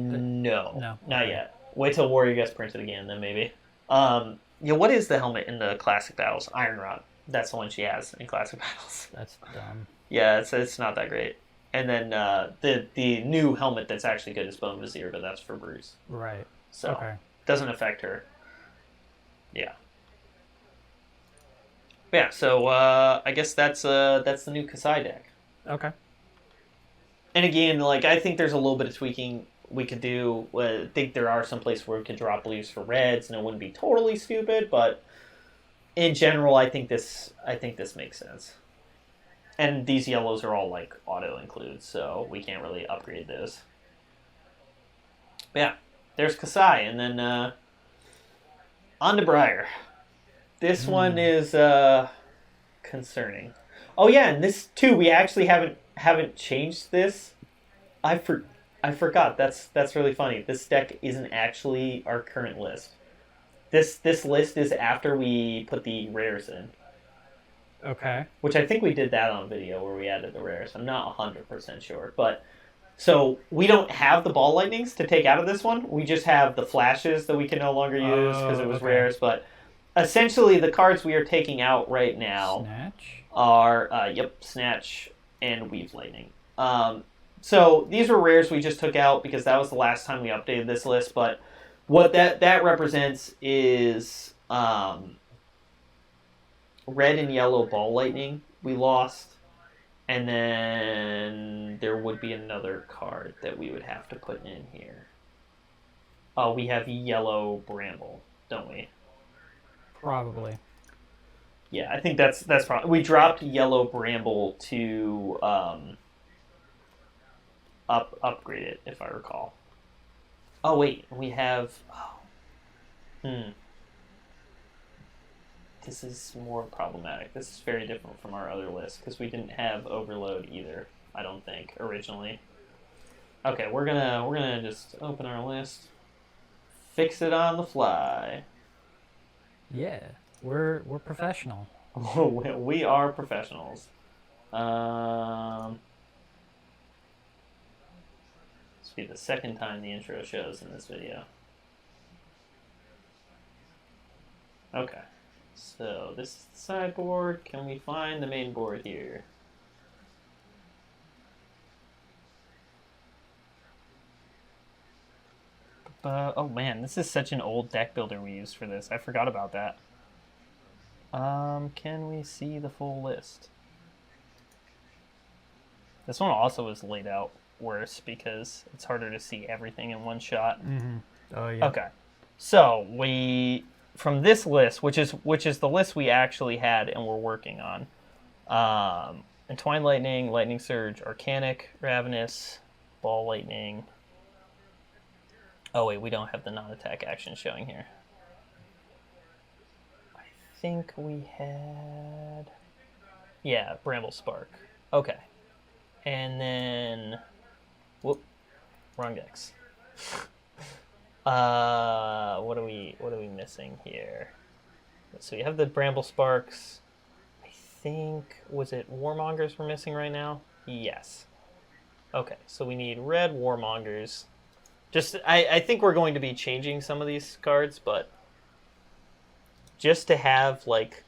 No, not yet. Wait till Warrior gets printed again, then maybe. What is the helmet in the Classic Battles? Iron Rod. That's the one she has in Classic Battles. That's dumb. Yeah, it's not that great. And then the new helmet that's actually good is Bone Vizier, but that's for Bruce. Right. So, doesn't affect her. Yeah. Yeah, so I guess that's the new Kasai deck. Okay. And again, like, I think there's a little bit of tweaking we could do. I think there are some places where we could drop blues for reds, and it wouldn't be totally stupid, but in general, I think this makes sense. And these yellows are all, like, auto includes, so we can't really upgrade those. But yeah, there's Kasai, and then on to Briar. This one is concerning. Oh yeah, and this too, we actually haven't changed this. I forgot. That's really funny. This deck isn't actually our current list. This list is after we put the rares in. Okay. Which I think we did that on video where we added the rares. I'm not 100% sure. But so we don't have the ball lightnings to take out of this one. We just have the flashes that we can no longer use because it was rares. But essentially the cards we are taking out right now are, Snatch and Weave Lightning. So these were rares we just took out because that was the last time we updated this list. But what that represents is red and yellow ball lightning we lost. And then there would be another card that we would have to put in here. Oh, we have yellow bramble, don't we? Probably. Yeah, I think that's probably... We dropped yellow bramble to upgrade it, if I recall. Oh, wait, we have... This is more problematic. This is very different from our other list because we didn't have overload either, I don't think, originally. Okay, we're gonna just open our list, fix it on the fly. Yeah, we're professional. We are professionals. This will be the second time the intro shows in this video. Okay. So, this is the sideboard. Can we find the main board here? Oh man, this is such an old deck builder we used for this. I forgot about that. Can we see the full list? This one also is laid out worse because it's harder to see everything in one shot. Mm-hmm. Oh yeah. Okay. So, from this list, which is the list we actually had and we're working on, Entwined Lightning, Lightning Surge, Arcanic, Ravenous, Ball Lightning. Oh wait, we don't have the non-attack action showing here. I think we had... Yeah, Bramble Spark. Okay. And then... Whoop. Wrong decks. What are we missing here? So we have the Bramble Sparks. I think, was it Warmongers we're missing right now? Yes. Okay, so we need red Warmongers. I think we're going to be changing some of these cards, but just to have, like...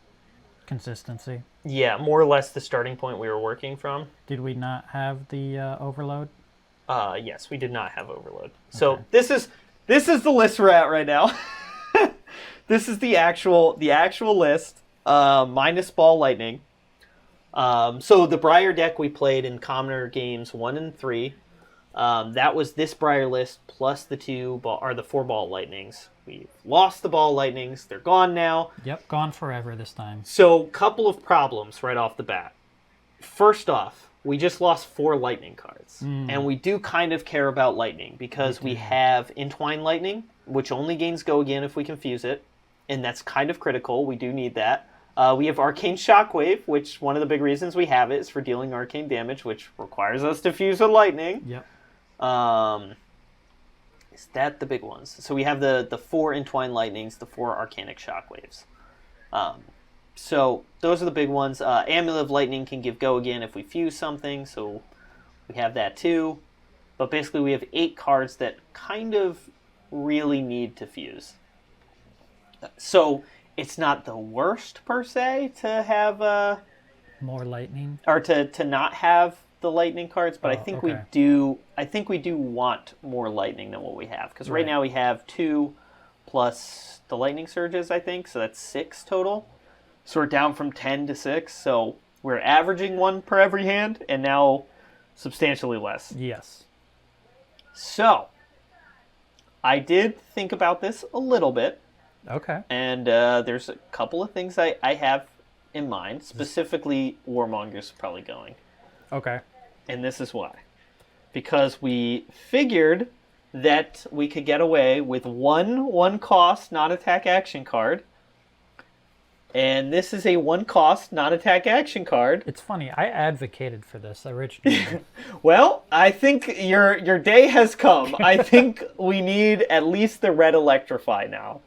Consistency. Yeah, more or less the starting point we were working from. Did we not have the overload? Yes, we did not have overload. Okay. So this is the list we're at right now. This is the actual list, minus Ball Lightning. So the Briar deck we played in Commoner games 1 and 3. That was this Briar list plus the 4 Ball Lightnings. We've lost the Ball Lightnings. They're gone now. Yep, gone forever this time. So, couple of problems right off the bat. First off, we just lost 4 Lightning cards. And we do kind of care about Lightning because we have Entwined Lightning, which only gains Go Again if we confuse it. And that's kind of critical. We do need that. We have Arcane Shockwave, which one of the big reasons we have it is for dealing arcane damage, which requires us to fuse with Lightning. Yep. Is that the big ones? So we have the 4 Entwined Lightnings, the 4 Arcanic Shockwaves. So those are the big ones. Amulet of Lightning can give Go Again if we fuse something, so we have that too. But basically we have 8 cards that kind of really need to fuse. So it's not the worst per se to have more lightning, or to not have the lightning cards, but I think we do want more lightning than what we have, because right now we have 2 plus the lightning surges, I think, so that's 6 total. So we're down from 10 to 6, so we're averaging 1 per every hand, and now substantially less. Yes. So I did think about this a little bit. Okay. And there's a couple of things I have in mind, specifically Warmongers probably going. Okay. And this is why. Because we figured that we could get away with one cost, not attack action card. And this is a 1 cost, not attack action card. It's funny, I advocated for this originally. Well, I think your day has come. I think we need at least the red Electrify now.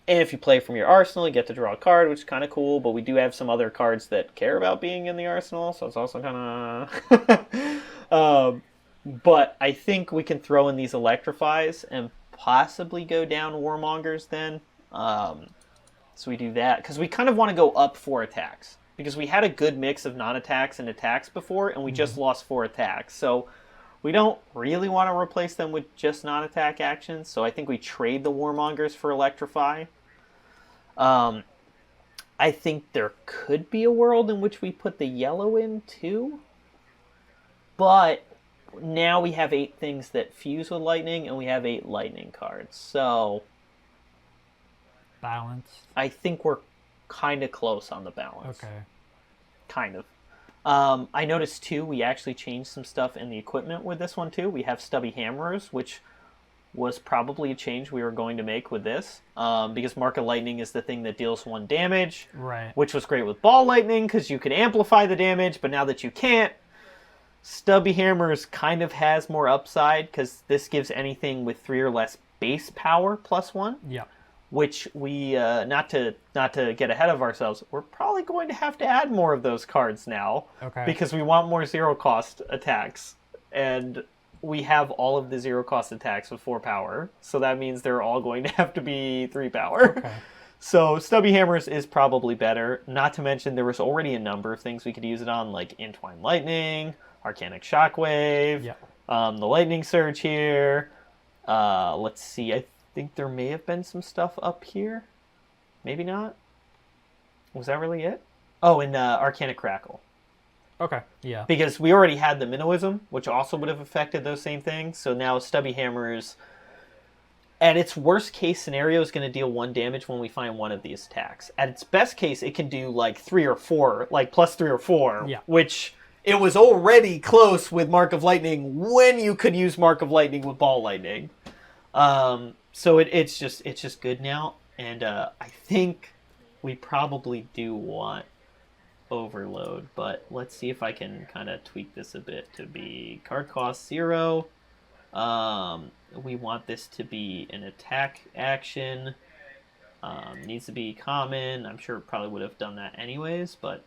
And if you play from your arsenal, you get to draw a card, which is kind of cool. But we do have some other cards that care about being in the arsenal, so it's also kind of... but I think we can throw in these Electrifies and possibly go down Warmongers then. So we do that, because we kind of want to go up 4 attacks. Because we had a good mix of non-attacks and attacks before, and we just lost 4 attacks. So we don't really want to replace them with just non-attack actions. So I think we trade the Warmongers for Electrify. I think there could be a world in which we put the yellow in too. But now we have 8 things that fuse with lightning, and we have 8 lightning cards. So balance. I think we're kind of close on the balance. Okay. Kind of. I noticed too, we actually changed some stuff in the equipment with this one too. We have stubby hammerers, which was probably a change we were going to make with this, because Mark of Lightning is the thing that deals 1 damage, right? Which was great with Ball Lightning because you could amplify the damage, but now that you can't, Stubby Hammers kind of has more upside because this gives anything with 3 or less base power +1. Yeah. Which we, not to get ahead of ourselves, we're probably going to have to add more of those cards now. Okay. Because we want more 0-cost attacks. And we have all of the 0-cost attacks with 4 power. So that means they're all going to have to be 3 power. Okay. So Stubby Hammers is probably better. Not to mention there was already a number of things we could use it on, like Entwined Lightning, Arcanic Shockwave, yeah. The Lightning Surge here. Let's see, I think there may have been some stuff up here. Maybe not. Was that really it? Oh, and Arcanic Crackle. Okay, yeah. Because we already had the Minnowism, which also would have affected those same things. So now Stubby Hammers, at its worst case scenario, is going to deal 1 damage when we find one of these attacks. At its best case, it can do like 3 or 4, like +3 or 4, yeah. Which it was already close with Mark of Lightning when you could use Mark of Lightning with Ball Lightning. So it's just good now, and I think we probably do want Overload, but let's see if I can kind of tweak this a bit to be card cost 0. We want this to be an attack action. Needs to be common. I'm sure it probably would have done that anyways, but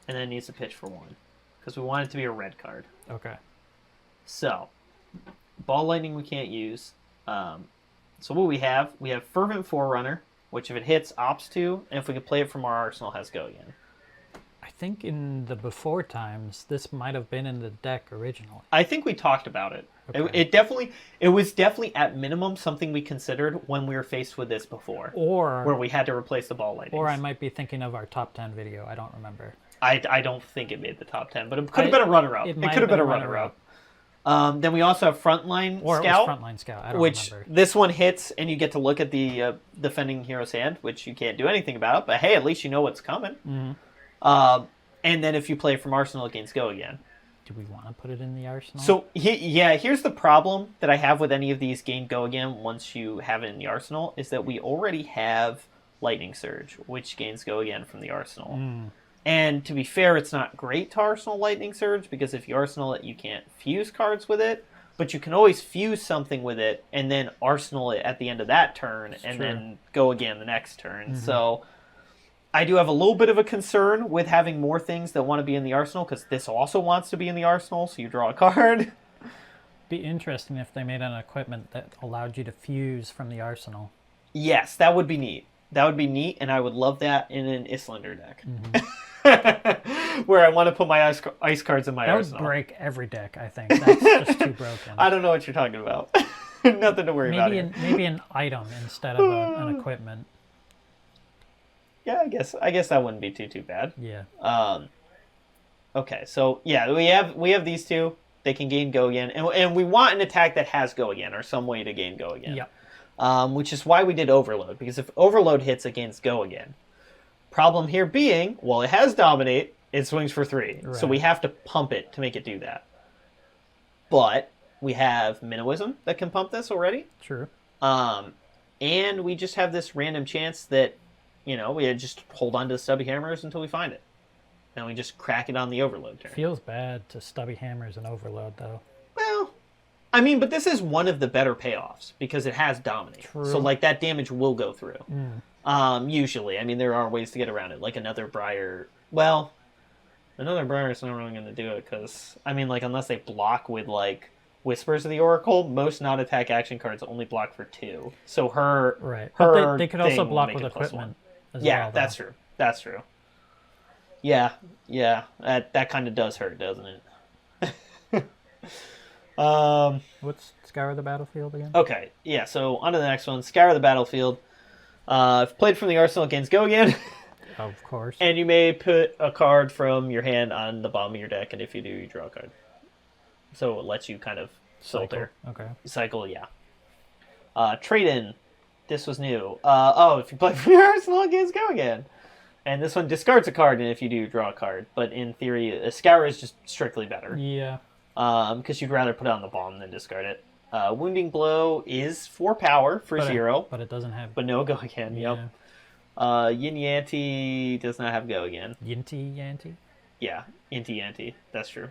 and then it needs to pitch for 1 because we want it to be a red card. Okay. So Ball Lightning we can't use. So what we have Fervent Forerunner, which if it hits, opts to, and if we can play it from our arsenal, has Go Again. I think in the before times, this might have been in the deck originally. I think we talked about it. Okay. It was definitely at minimum something we considered when we were faced with this before. Or where we had to replace the Ball Lightning. Or I might be thinking of our top 10 video. I don't remember. I don't think it made the top 10, but it could have been a runner-up. It could have been a runner-up. Then we also have Frontline Scout. It was Frontline Scout. I don't which remember. This one hits, and you get to look at the defending hero's hand, which you can't do anything about. But hey, at least you know what's coming. Mm-hmm. And then if you play from Arsenal, it gains Go Again. Do we want to put it in the arsenal? So here's the problem that I have with any of these gain Go Again once you have it in the arsenal is that we already have Lightning Surge, which gains Go Again from the arsenal. Mm. And to be fair, it's not great to arsenal Lightning Surge because if you arsenal it, you can't fuse cards with it. But you can always fuse something with it and then arsenal it at the end of that turn and then Go Again the next turn. Mm-hmm. So I do have a little bit of a concern with having more things that want to be in the arsenal because this also wants to be in the arsenal, so you draw a card. Be interesting if they made an equipment that allowed you to fuse from the arsenal. Yes, that would be neat. That would be neat, and I would love that in an Islander deck. Mm-hmm. Where I want to put my ice cards in my arsenal. That would break every deck, I think. That's just too broken. I don't know what you're talking about. Nothing to worry about here. Maybe an item instead of an equipment. Yeah, I guess that wouldn't be too bad. Yeah. Okay, so yeah, we have these two. They can gain Go Again, and we want an attack that has Go Again or some way to gain Go Again. Yeah. Which is why we did Overload, because if Overload hits, it gains Go Again. Problem here being, well, it has Dominate, it swings for 3, right. So we have to pump it to make it do that. But we have Minnowism that can pump this already. True. And we just have this random chance that, we just hold on to the Stubby Hammers until we find it. And we just crack it on the Overload turn. Feels bad to Stubby Hammers and Overload, though. Well, I mean, but this is one of the better payoffs because it has Dominate. True. So, like, that damage will go through. Usually. I mean, there are ways to get around it. Like, another Briar... Well, another Briar is not really going to do it because... I mean, like, unless they block with, like, Whispers of the Oracle, most non-attack action cards only block for 2. So her... Right. Her but they could also block with equipment as well, that's true. That's true. Yeah. That kind of does hurt, doesn't it? What's Scour the Battlefield again? Okay, yeah, so on to the next one. Scour the Battlefield. If played from the arsenal, gains go again. Of course. And you may put a card from your hand on the bottom of your deck, and if you do, you draw a card. So it lets you kind of filter. Okay. Cycle, yeah. Trade-in. This was new. If you play from your arsenal, it gains go again. And this one discards a card, and if you do, draw a card. But in theory, a Scour is just strictly better. Yeah. Because you'd rather put it on the bottom than discard it. Wounding Blow is 4 power for 0. But it doesn't have... But no go again, yeah. Yep. Yin Yanti does not have go again. Yinty Yanti? Yeah, Inti Yanti. That's true.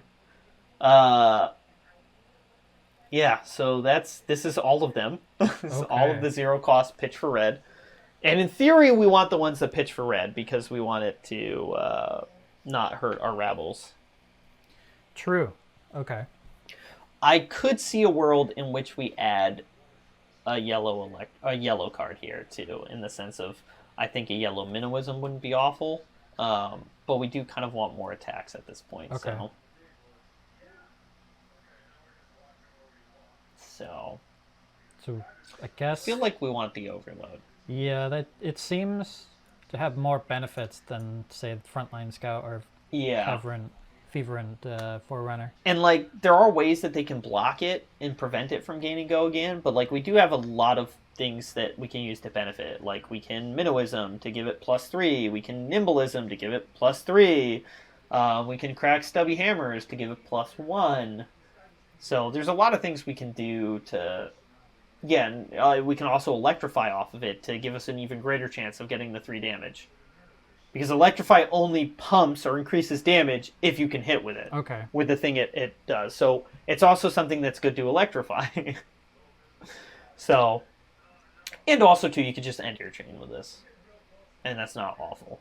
Yeah, so this is all of them. This is all of the 0 cost pitch for red. And in theory, we want the ones that pitch for red because we want it to not hurt our Rabbles. True. Okay. I could see a world in which we add a yellow card here too, in the sense of I think a yellow Minnowism wouldn't be awful, but we do kind of want more attacks at this point. Okay. So I guess I feel like we want the Overload. Yeah, that it seems to have more benefits than say Frontline Scout or Fever and Forerunner. And, like, there are ways that they can block it and prevent it from gaining go again, but, like, we do have a lot of things that we can use to benefit it. Like, we can Minnowism to give it +3, we can Nimbleism to give it +3, we can crack Stubby Hammers to give it +1. So there's a lot of things we can do to... Yeah, we can also Electrify off of it to give us an even greater chance of getting the 3 damage. Because Electrify only pumps or increases damage if you can hit with it. Okay. With the thing it does. So it's also something that's good to Electrify. So, and also, too, you could just end your chain with this. And that's not awful.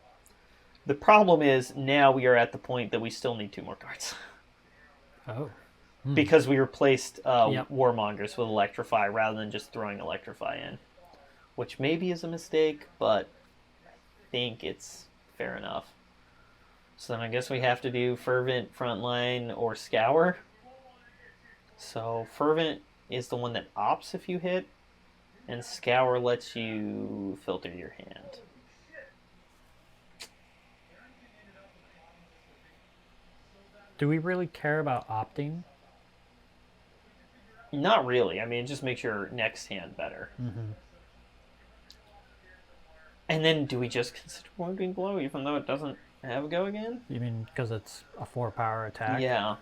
The problem is, now we are at the point that we still need 2 more cards. Oh. Because we replaced Warmongers with Electrify rather than just throwing Electrify in. Which maybe is a mistake, but I think it's fair enough. So then I guess we have to do Fervent, Frontline, or Scour. So Fervent is the one that opts if you hit, and Scour lets you filter your hand. Do we really care about opting? Not really. I mean, it just makes your next hand better. Mm-hmm. And then do we just consider Wounding Blow even though it doesn't have a go again? You mean because it's a 4-power attack? Yeah.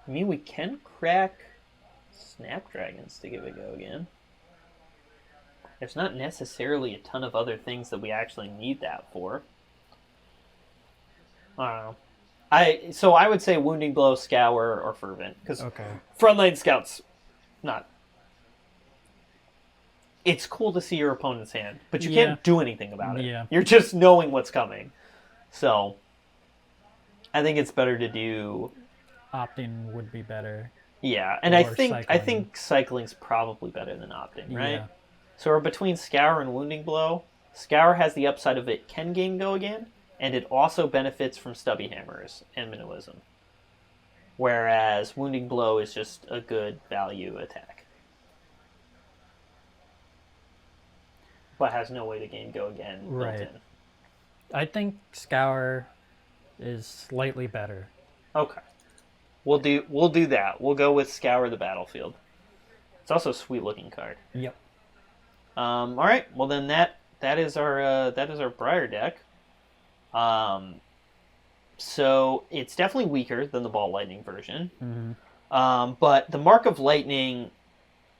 I mean, we can crack Snapdragons to give it a go again. There's not necessarily a ton of other things that we actually need that for. I don't know. So I would say Wounding Blow, Scour, or Fervent. Because Frontline Scout's not... It's cool to see your opponent's hand, but you can't do anything about it. Yeah. You're just knowing what's coming. So, I think it's better to do... Opting would be better. Yeah, and I think cycling's probably better than opting, right? Yeah. So we're between Scour and Wounding Blow. Scour has the upside of it can gain go again, and it also benefits from Stubby Hammers and Minnowism. Whereas Wounding Blow is just a good value attack. But has no way to gain go again built in. I think Scour is slightly better. Okay. We'll do that. We'll go with Scour the Battlefield. It's also a sweet looking card. Yep. All right. Well, then that is our Briar deck. So it's definitely weaker than the Ball Lightning version. Mm-hmm. But the Mark of Lightning,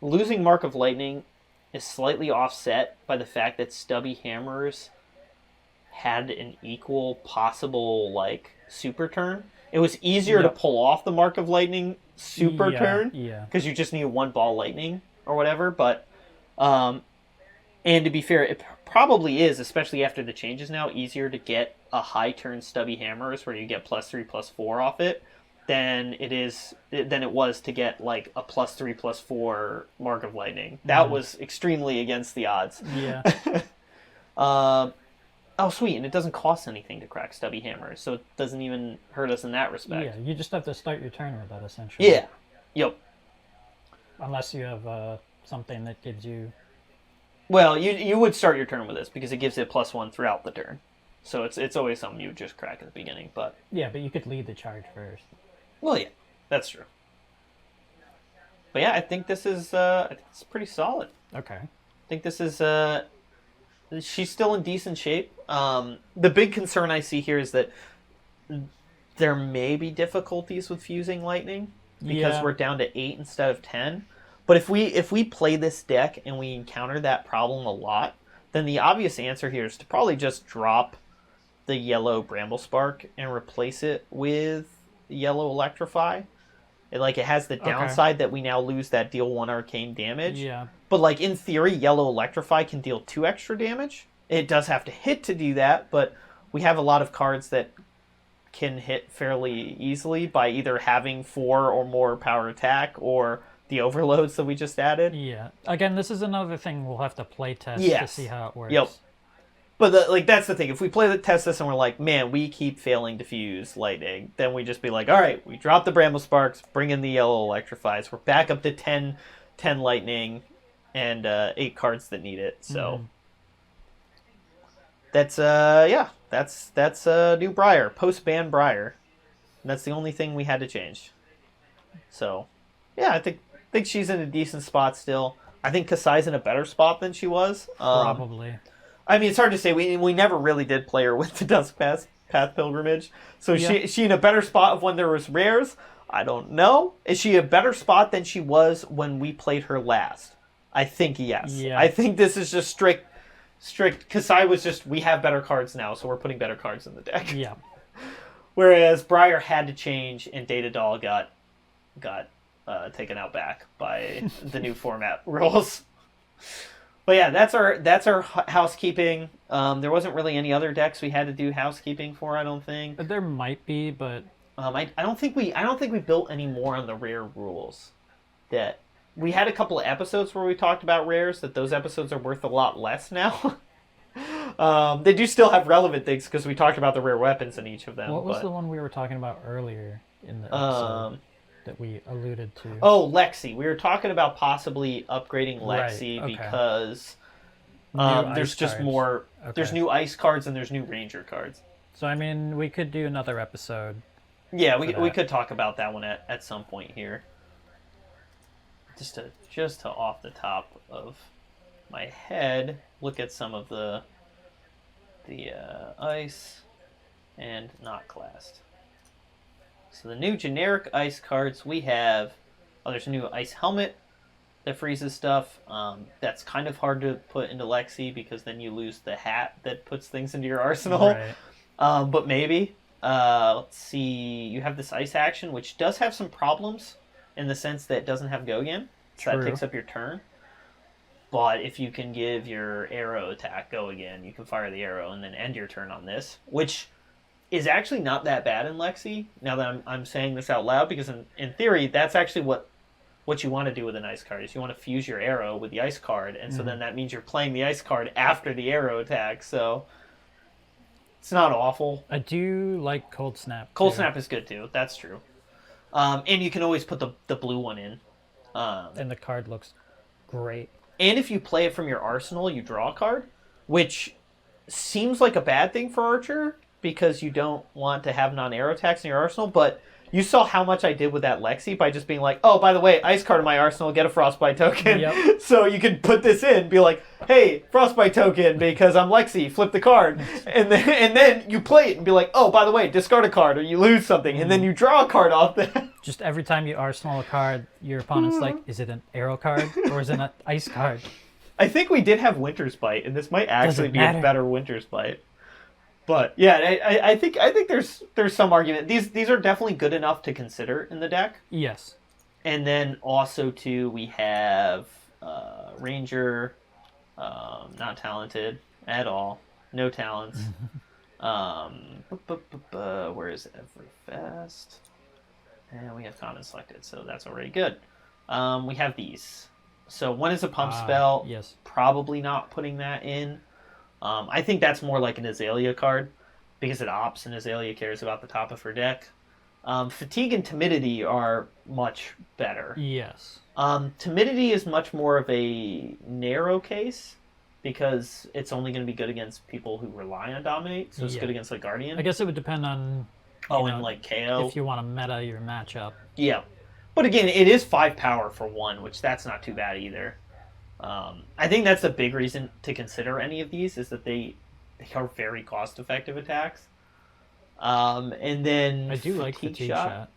losing Mark of Lightning, is slightly offset by the fact that Stubby Hammers had an equal possible super turn. It was easier to pull off the Mark of Lightning super turn. Yeah. Because you just need one ball lightning or whatever. But, and to be fair, it probably is, especially after the changes now, easier to get a high turn stubby hammers where you get +3/+4 off it than it was to get like a +3/+4 Mark of Lightning. That was extremely against the odds. Yeah. Oh, sweet, and it doesn't cost anything to crack stubby hammers, so it doesn't even hurt us in that respect. Yeah, you just have to start your turn with that, essentially. Yeah. Yep. Unless you have something that gives you... Well, you would start your turn with this, because it gives it +1 throughout the turn. So it's always something you would just crack at the beginning, but... Yeah, but you could lead the charge first. Well, yeah, that's true. But yeah, I think this is pretty solid. Okay. I think this is... she's still in decent shape. The big concern I see here is that there may be difficulties with fusing lightning because we're down to 8 instead of 10. But if we play this deck and we encounter that problem a lot, then the obvious answer here is to probably just drop the yellow Bramble Spark and replace it with yellow Electrify. It has the downside that we now lose that deal 1 arcane damage. Yeah. But like in theory, yellow Electrify can deal 2 extra damage. It does have to hit to do that, but we have a lot of cards that can hit fairly easily by either having 4 or more power attack or the overloads that we just added. Yeah. Again, this is another thing we'll have to play test to see how it works. Yep. But that's the thing. If we play the test this and we're like, man, we keep failing to fuse lightning, then we just be like, all right, we drop the Bramble Sparks, bring in the yellow Electrifies. We're back up to 10 lightning and 8 cards that need it. So that's new Briar, post-ban Briar. And that's the only thing we had to change. So yeah, I think she's in a decent spot still. I think Kasai's in a better spot than she was. Probably. I mean, it's hard to say. We never really did play her with the Dusk Path Pilgrimage. So is she in a better spot of when there was rares? I don't know. Is she a better spot than she was when we played her last? I think yes. Yeah. I think this is just strict. Kasai was just, we have better cards now, so we're putting better cards in the deck. Yeah. Whereas Briar had to change, and Data Doll got taken out back by the new format rules. But yeah, that's our housekeeping. There wasn't really any other decks we had to do housekeeping for, I don't think. There might be, but I don't think we built any more on the rare rules. That we had a couple of episodes where we talked about rares. That those episodes are worth a lot less now. They do still have relevant things because we talked about the rare weapons in each of them. What was the one we were talking about earlier in the episode that we alluded to? Oh, Lexi. We were talking about possibly upgrading Lexi because there's just more. Okay. There's new ice cards and there's new ranger cards. So I mean, we could do another episode. Yeah, we could talk about that one at some point here. Just to off the top of my head, look at some of the ice and not classed. So the new generic ice cards we have. Oh, there's a new ice helmet that freezes stuff. That's kind of hard to put into Lexi because then you lose the hat that puts things into your arsenal. Right. But maybe. Let's see. You have this ice action, which does have some problems in the sense that it doesn't have go again. So that takes up your turn. But if you can give your arrow attack go again, you can fire the arrow and then end your turn on this, which is actually not that bad in Lexi, now that I'm saying this out loud, because in theory, that's actually what you want to do with an ice card, is you want to fuse your arrow with the ice card, and so then that means you're playing the ice card after the arrow attack, so it's not awful. I do like Cold Snap. Cold Snap is good too, that's true. And you can always put the blue one in. And the card looks great. And if you play it from your arsenal, you draw a card, which seems like a bad thing for Archer, because you don't want to have non-arrow attacks in your arsenal, but you saw how much I did with that Lexi by just being like, oh, by the way, ice card in my arsenal, get a Frostbite token. Yep. So you can put this in, be like, hey, Frostbite token because I'm Lexi, flip the card. And then you play it and be like, oh, by the way, discard a card or you lose something. And then you draw a card off that. Just every time you arsenal a card, your opponent's like, is it an arrow card or is it an ice card? I think we did have Winter's Bite, and this might actually be a better Winter's Bite. But yeah, I think there's some argument. These are definitely good enough to consider in the deck. Yes. And then also, too, we have Ranger, not talented at all. No talents. Where is Everfast? And we have common selected, so that's already good. We have these. So one is a pump spell. Yes. Probably not putting that in. I think that's more like an Azalea card because it opts and Azalea cares about the top of her deck. Fatigue and Timidity are much better. Yes. Timidity is much more of a narrow case because it's only going to be good against people who rely on Dominate, so it's good against like Guardian. I guess it would depend on and like KO. If you want to meta your matchup. Yeah. But again, it is 5 power for 1, which that's not too bad either. I think that's a big reason to consider any of these is that they are very cost-effective attacks. And then I do like Fatigue Shot.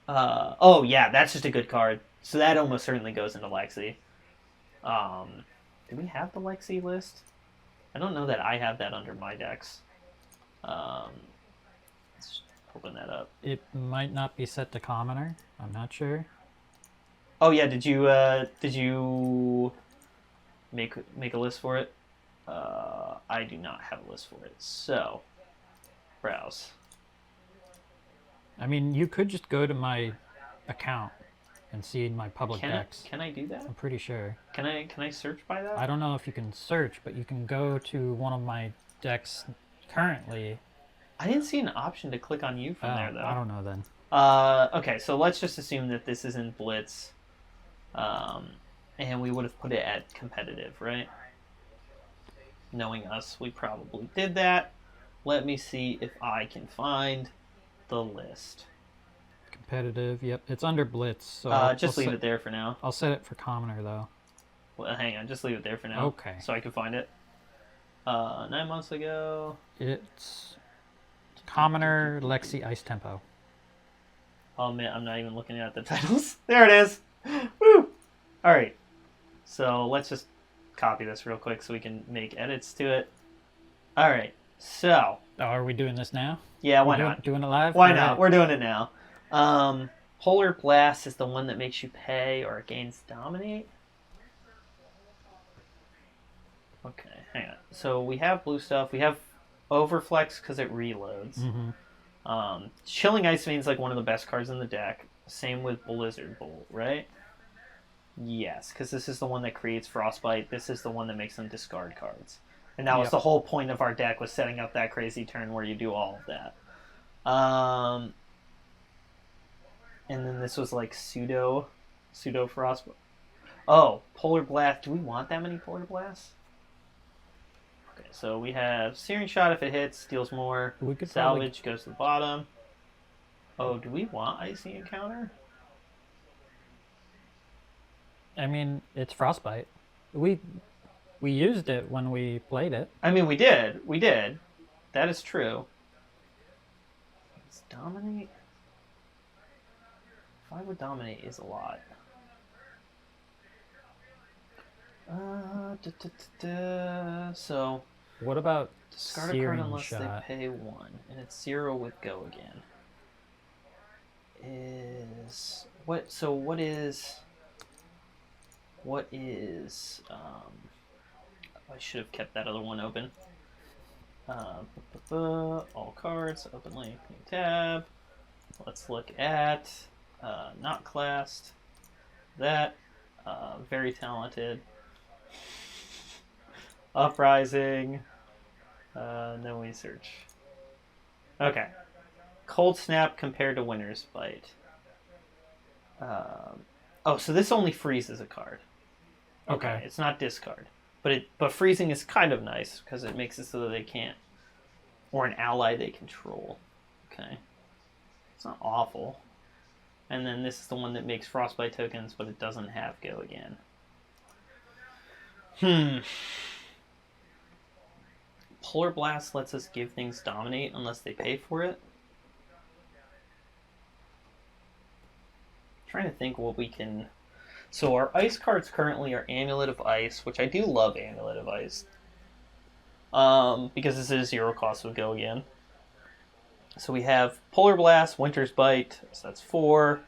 Oh yeah, that's just a good card. So that almost certainly goes into Lexi. Do we have the Lexi list? I don't know that I have that under my decks. Let's open that up. It might not be set to Commoner. I'm not sure. Oh yeah, did you make a list for it? I do not have a list for it. So browse. I mean, you could just go to my account and see my public decks. Can I do that? I'm pretty sure. Can I search by that? I don't know if you can search, but you can go to one of my decks currently. I didn't see an option to click on you from there, though. I don't know then. Okay, so let's just assume that this isn't Blitz. And we would have put it at competitive, right? Knowing us, we probably did that. Let me see if I can find the list. Competitive, yep. It's under Blitz. So just leave it there for now. I'll set it for Commoner, though. Well, hang on, just leave it there for now. Okay. So I can find it. 9 months ago. It's Commoner Lexi Ice Tempo. Oh man, I'm not even looking at the titles. There it is. Woo! Alright. So let's just copy this real quick so we can make edits to it. Alright. So. Oh, are we doing this now? Yeah, why not? Doing it live? Why not? We're doing it now. Polar Blast is the one that makes you pay or gains Dominate. Okay, hang on. So we have blue stuff. We have Overflex because it reloads. Mm-hmm. Chilling Ice Vein is like one of the best cards in the deck. Same with Blizzard Bolt, right? Yes, because this is the one that creates Frostbite. This is the one that makes them discard cards. And that was the whole point of our deck, was setting up that crazy turn where you do all of that. And then this was like pseudo Frostbite. Oh, Polar Blast. Do we want that many Polar Blasts? Okay, so we have Searing Shot if it hits, deals more. We could Salvage goes to the bottom. Oh, do we want Icy Encounter? I mean, it's Frostbite. We used it when we played it. I mean, we did. That is true. Let's Dominate. 5 with Dominate is a lot. So. What about discard a card unless they pay 1, and it's 0 with Go again. What is I should have kept that other one open. All cards, open link, new tab. Let's look at not classed. That very talented. Uprising. And then we search. Okay. Cold Snap compared to Winter's Bite. Oh, so this only freezes a card. Okay. It's not discard. But freezing is kind of nice because it makes it so that they can't, or an ally they control. Okay. It's not awful. And then this is the one that makes Frostbite tokens, but it doesn't have Go again. Polar Blast lets us give things Dominate unless they pay for it. I'm trying to think what we can. So our ice cards currently are Amulet of Ice, which I do love Amulet of Ice. Because this is 0 cost with Go again. So we have Polar Blast, Winter's Bite, so that's 4,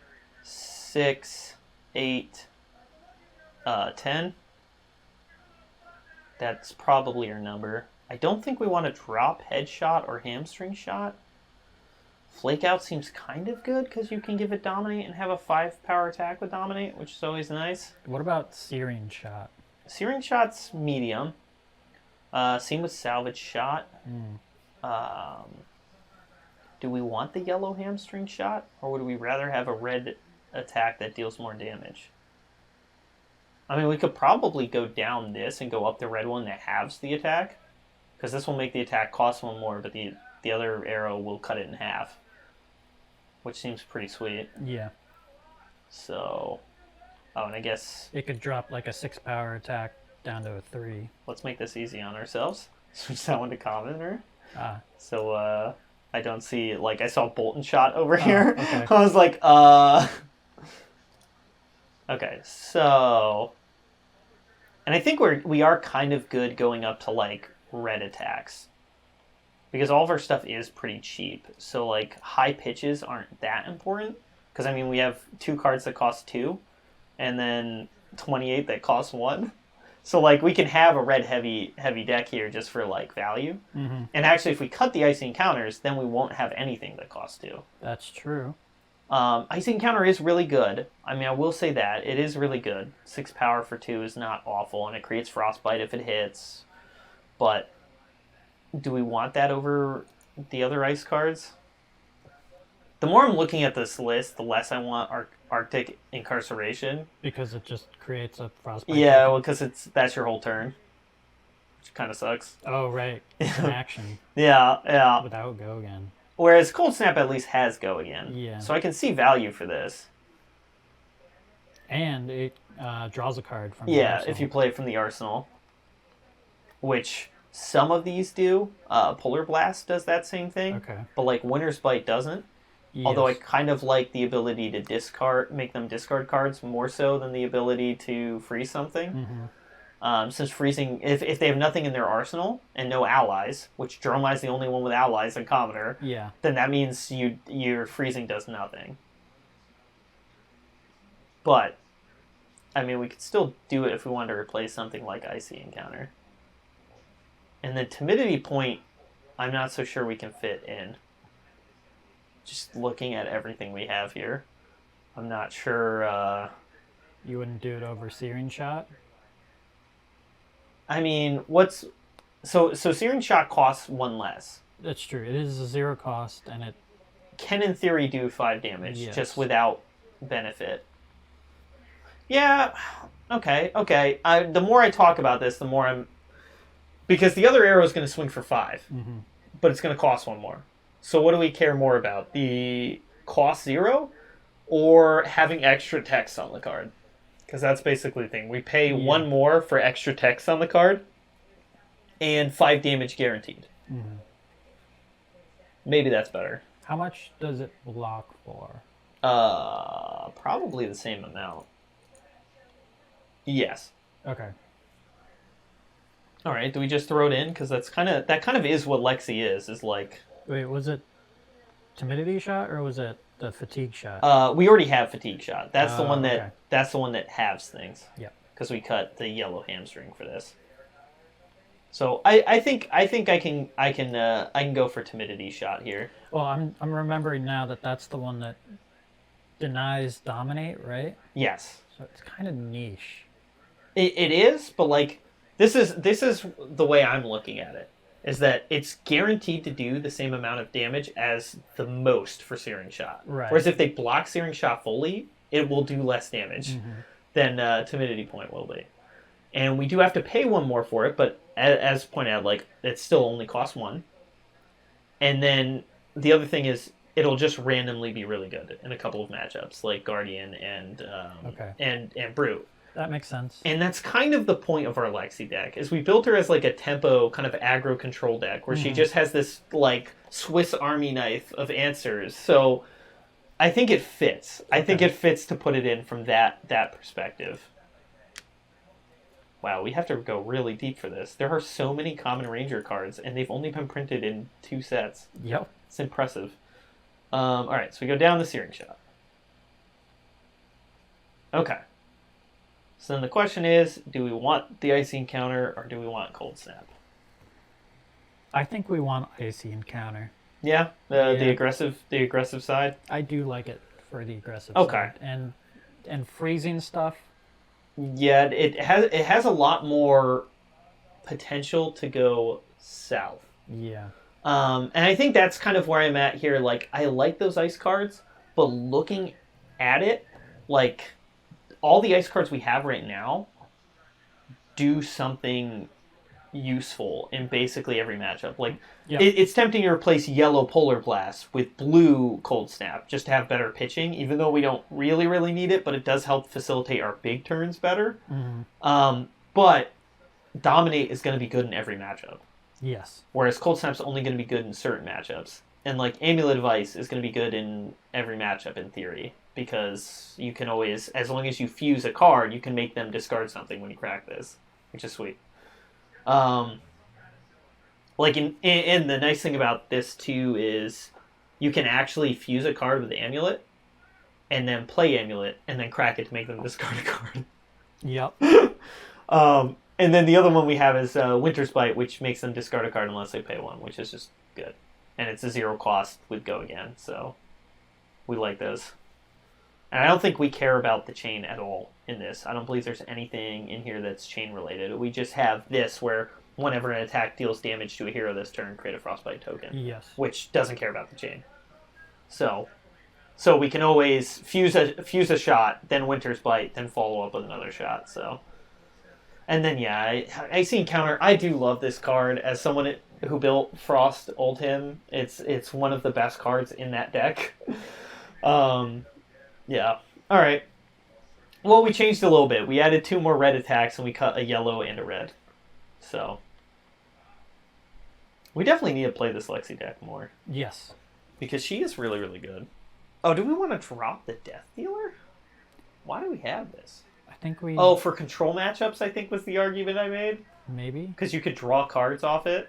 6, 8, 10. That's probably our number. I don't think we want to drop headshot or hamstring shot. Flake out seems kind of good because you can give it dominate and have a 5 power attack with dominate, which is always nice. What about searing shot? Searing shot's medium. Same with salvage shot. Do we want the yellow hamstring shot, or would we rather have a red attack that deals more damage? I mean, we could probably go down this and go up the red one that halves the attack, because this will make the attack cost 1 more, but the other arrow will cut it in half, which seems pretty sweet. Yeah. So, and I guess it could drop like a 6 power attack down to a 3. Let's make this easy on ourselves. Switch that one to commoner. So, I don't see, like, I saw Bolton shot over here. Okay. I was like, Okay, so... And I think we are kind of good going up to, like, red attacks. Because all of our stuff is pretty cheap. So, like, high pitches aren't that important. Because, I mean, we have 2 cards that cost 2. And then 28 that cost 1. So, like, we can have a red heavy deck here just for, like, value. Mm-hmm. And actually, if we cut the Icy Encounters, then we won't have anything that costs 2. That's true. Icy Encounter is really good. I mean, I will say that. It is really good. 6 power for 2 is not awful, and it creates Frostbite if it hits. But do we want that over the other ice cards? The more I'm looking at this list, the less I want Arctic Incarceration. Because it just creates a Frostbite. Yeah, well, because that's your whole turn. Which kind of sucks. Oh, right. It's an action. Yeah. Without go again. Whereas Cold Snap at least has go again. Yeah. So I can see value for this. And it draws a card from the arsenal. If you play it from the arsenal. Which some of these do. Polar Blast does that same thing. Okay. But like Winter's Bite doesn't. Yes. Although I kind of like the ability to make them discard cards more so than the ability to freeze something. Mm-hmm. Since freezing, if they have nothing in their arsenal and no allies, which Dromai's the only one with allies in Commoner, then that means your freezing does nothing. But, I mean, we could still do it if we wanted to replace something like Icy Encounter. And the Timidity Point, I'm not so sure we can fit in. Just looking at everything we have here, I'm not sure. You wouldn't do it over Searing Shot? I mean, so Searing Shot costs 1 less. That's true. It is a 0 cost, and it can in theory do 5 damage, yes. just without benefit. Yeah, okay. The more I talk about this, the more I'm... Because the other arrow is going to swing for 5, but it's going to cost 1 more. So what do we care more about? The cost 0 or having extra text on the card? Because that's basically the thing. We pay 1 more for extra text on the card and 5 damage guaranteed. Maybe that's better. How much does it block for? Probably the same amount. Yes. Okay. All right. Do we just throw it in? Because that kind of is what Lexi is like. Wait, was it Timidity Shot or was it the Fatigue Shot? We already have Fatigue Shot. That's the one that okay. That's the one that halves things. Yeah. Because we cut the yellow hamstring for this. So I think I can go for Timidity Shot here. Well, I'm remembering now that's the one that denies Dominate, right? Yes. So it's kind of niche. It is, but like this is the way I'm looking at it. Is that it's guaranteed to do the same amount of damage as the most for Searing Shot. Right. Whereas if they block Searing Shot fully, it will do less damage than Timidity Point will be. And we do have to pay 1 more for it, but as pointed out, like, it still only costs 1. And then the other thing is it'll just randomly be really good in a couple of matchups, like Guardian and Brute. That makes sense. And that's kind of the point of our Lexi deck, is we built her as like a tempo kind of aggro control deck, where she just has this like Swiss Army knife of answers. So I think it fits. Okay. I think it fits to put it in from that perspective. Wow, we have to go really deep for this. There are so many Common Ranger cards, and they've only been printed in 2 sets. Yep. It's impressive. All right, so we go down the Searing Shot. Okay. So then the question is, do we want the icy encounter or do we want cold snap? I think we want icy encounter. Yeah, the aggressive side. I do like it for the aggressive side. And freezing stuff. Yeah, it has a lot more potential to go south. Yeah. And I think that's kind of where I'm at here. Like, I like those ice cards, but looking at it, like, all the ice cards we have right now do something useful in basically every matchup. Like, it's tempting to replace yellow Polar Blast with blue Cold Snap just to have better pitching, even though we don't really need it, but it does help facilitate our big turns better. Mm-hmm. But Dominate is going to be good in every matchup. Yes. Whereas Cold Snap's only going to be good in certain matchups. And, like, Amulet of Ice is going to be good in every matchup in theory. Because you can always, as long as you fuse a card, you can make them discard something when you crack this. Which is sweet. Like, in the nice thing about this, too, is you can actually fuse a card with Amulet. And then play Amulet. And then crack it to make them discard a card. Yep. And then the other one we have is Winter's Bite, which makes them discard a card unless they pay one, which is just good. And it's a 0 cost with Go Again, so we like those. And I don't think we care about the chain at all in this. I don't believe there's anything in here that's chain related. We just have this where whenever an attack deals damage to a hero this turn, create a Frostbite token. Yes. Which doesn't care about the chain. So we can always fuse a shot, then Winter's Bite, then follow up with another shot, so... And then, yeah, Icy Encounter, I do love this card. As someone who built Frost Oldhim, it's one of the best cards in that deck. Yeah. Alright. Well, we changed a little bit. We added 2 more red attacks, and we cut a yellow and a red. So, we definitely need to play this Lexi deck more. Yes. Because she is really good. Oh, do we want to drop the Death Dealer? Why do we have this? I think we... Oh, for control matchups, I think was the argument I made. Maybe. Because you could draw cards off it.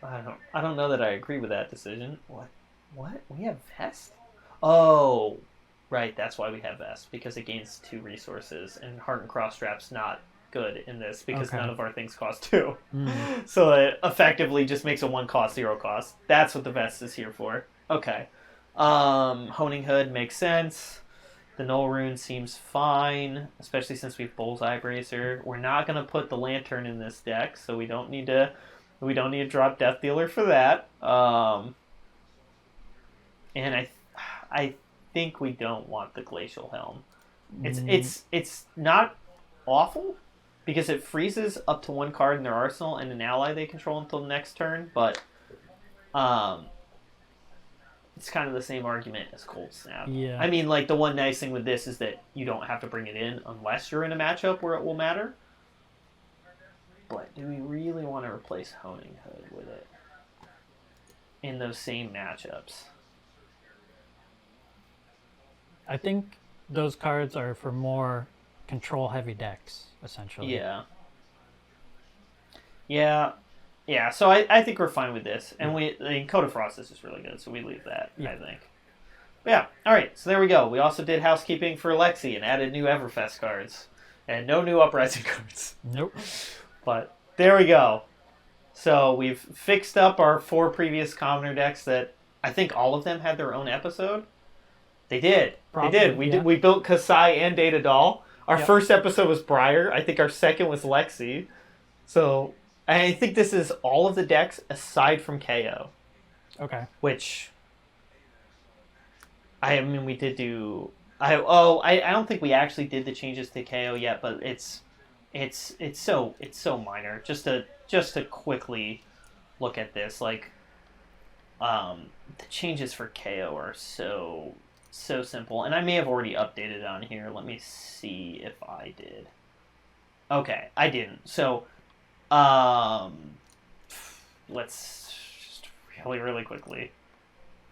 I don't know that I agree with that decision. What? We have Vest? Oh, right. That's why we have Vest. Because it gains 2 resources. And Heart and Cross Strap's not good in this. Because none of our things cost 2. Mm. So it effectively just makes a 1 cost, 0 cost. That's what the Vest is here for. Okay. Honing Hood makes sense. The Null Rune seems fine, especially since we have Bullseye Bracer. We're not going to put the Lantern in this deck, so we don't need to drop Death Dealer for that. And I think we don't want the Glacial Helm. It's not awful because it freezes up to 1 card in their arsenal and an ally they control until the next turn, but it's kind of the same argument as Cold Snap. Yeah. I mean, like, the one nice thing with this is that you don't have to bring it in unless you're in a matchup where it will matter. But do we really want to replace Honing Hood with it in those same matchups? I think those cards are for more control-heavy decks, essentially. Yeah, so I think we're fine with this. And Code of Frost is just really good, so we leave that, I think. But yeah, alright, so there we go. We also did Housekeeping for Lexi and added new Everfest cards. And no new Uprising cards. Nope. But there we go. So we've fixed up our 4 previous Commoner decks that I think all of them had their own episode. They did. We built Kasai and Data Doll. Our first episode was Briar. I think our second was Lexi. So... I think this is all of the decks aside from KO. Okay. Which, I mean, we did do. I don't think we actually did the changes to KO yet, but it's so minor. Just to quickly look at this, like, the changes for KO are so simple, and I may have already updated it on here. Let me see if I did. Okay, I didn't. So. Let's just really quickly,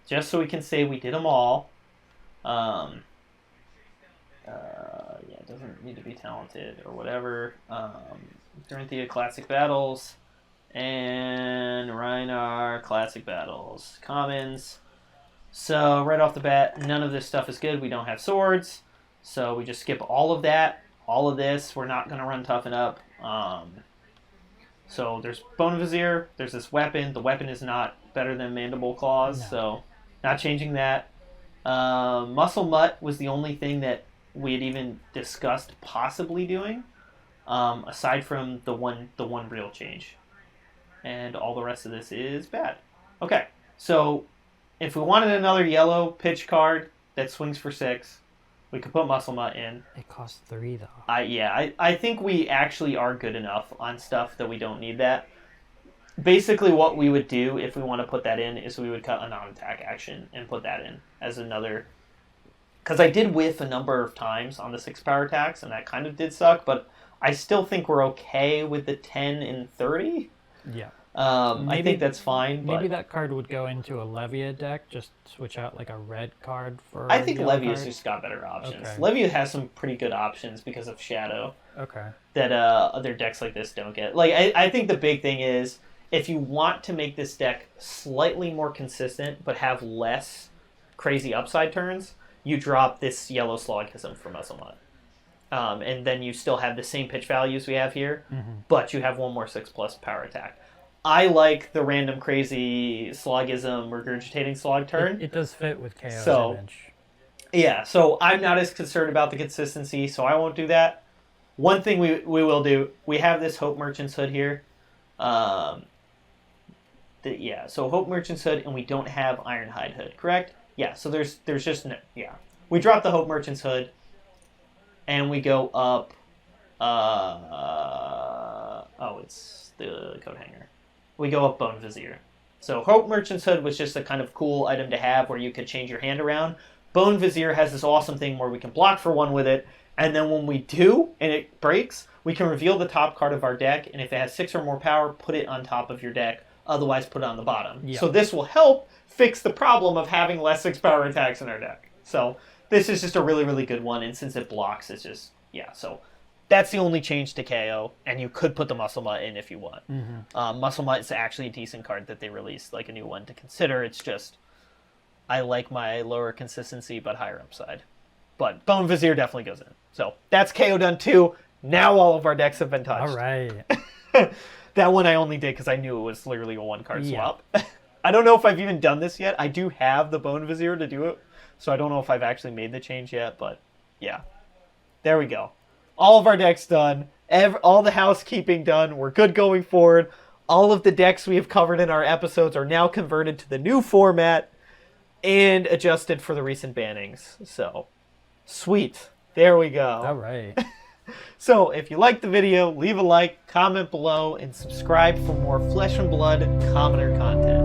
just so we can say we did them all. Yeah, it doesn't need to be talented or whatever. Dorinthia Classic Battles and Rhinar Classic Battles. Commons. So right off the bat, none of this stuff is good. We don't have swords. So we just skip all of that, all of this. We're not going to run Toughen Up. So there's Bone Vizier, there's this weapon. The weapon is not better than Mandible Claws, so not changing that. Muscle Mutt was the only thing that we had even discussed possibly doing, aside from the one real change. And all the rest of this is bad. Okay, so if we wanted another yellow pitch card that swings for 6, we could put Muscle Mutt in. It costs 3 though. I think we actually are good enough on stuff that we don't need that. Basically what we would do if we want to put that in is we would cut a non-attack action and put that in as another... Because I did whiff a number of times on the 6 power attacks, and that kind of did suck, but I still think we're okay with the 10 and 30. Yeah. I think that's fine. Maybe that card would go into a Levia deck. Just switch out like a red card for. I think Levia's just got better options. Okay. Levia has some pretty good options because of Shadow. Okay. That other decks like this don't get. Like I think the big thing is if you want to make this deck slightly more consistent but have less crazy upside turns, you drop this yellow Slogism for Muscle Mutt. And then you still have the same pitch values we have here, but you have one more 6+ power attack. I like the random crazy Slogism regurgitating slog turn. It does fit with KO's image. Yeah, so I'm not as concerned about the consistency, so I won't do that. One thing we will do, we have this Hope Merchant's Hood here. So Hope Merchant's Hood, and we don't have Ironhide Hood, correct? Yeah, so there's just no... Yeah. We drop the Hope Merchant's Hood, and we go up... it's the Coat Hanger. We go up Bone Vizier. So Hope Merchant's Hood was just a kind of cool item to have where you could change your hand around. Bone Vizier has this awesome thing where we can block for 1 with it, and then when we do, and it breaks, we can reveal the top card of our deck, and if it has 6 or more power, put it on top of your deck, otherwise put it on the bottom. Yep. So this will help fix the problem of having less 6 power attacks in our deck. So this is just a really, really good one, and since it blocks, it's just, so... That's the only change to KO, and you could put the Muscle Mutt in if you want. Muscle Mutt is actually a decent card that they released, like a new one to consider. It's just, I like my lower consistency but higher upside. But Bone Vizier definitely goes in. So that's KO done too. Now all of our decks have been touched. All right. That one I only did because I knew it was literally a 1-card swap. I don't know if I've even done this yet. I do have the Bone Vizier to do it, so I don't know if I've actually made the change yet, but yeah. There we go. All of our decks done, all the housekeeping done, we're good going forward. All of the decks we have covered in our episodes are now converted to the new format and adjusted for the recent bannings. So, sweet. There we go. All right. So, if you liked the video, leave a like, comment below, and subscribe for more Flesh and Blood Commoner content.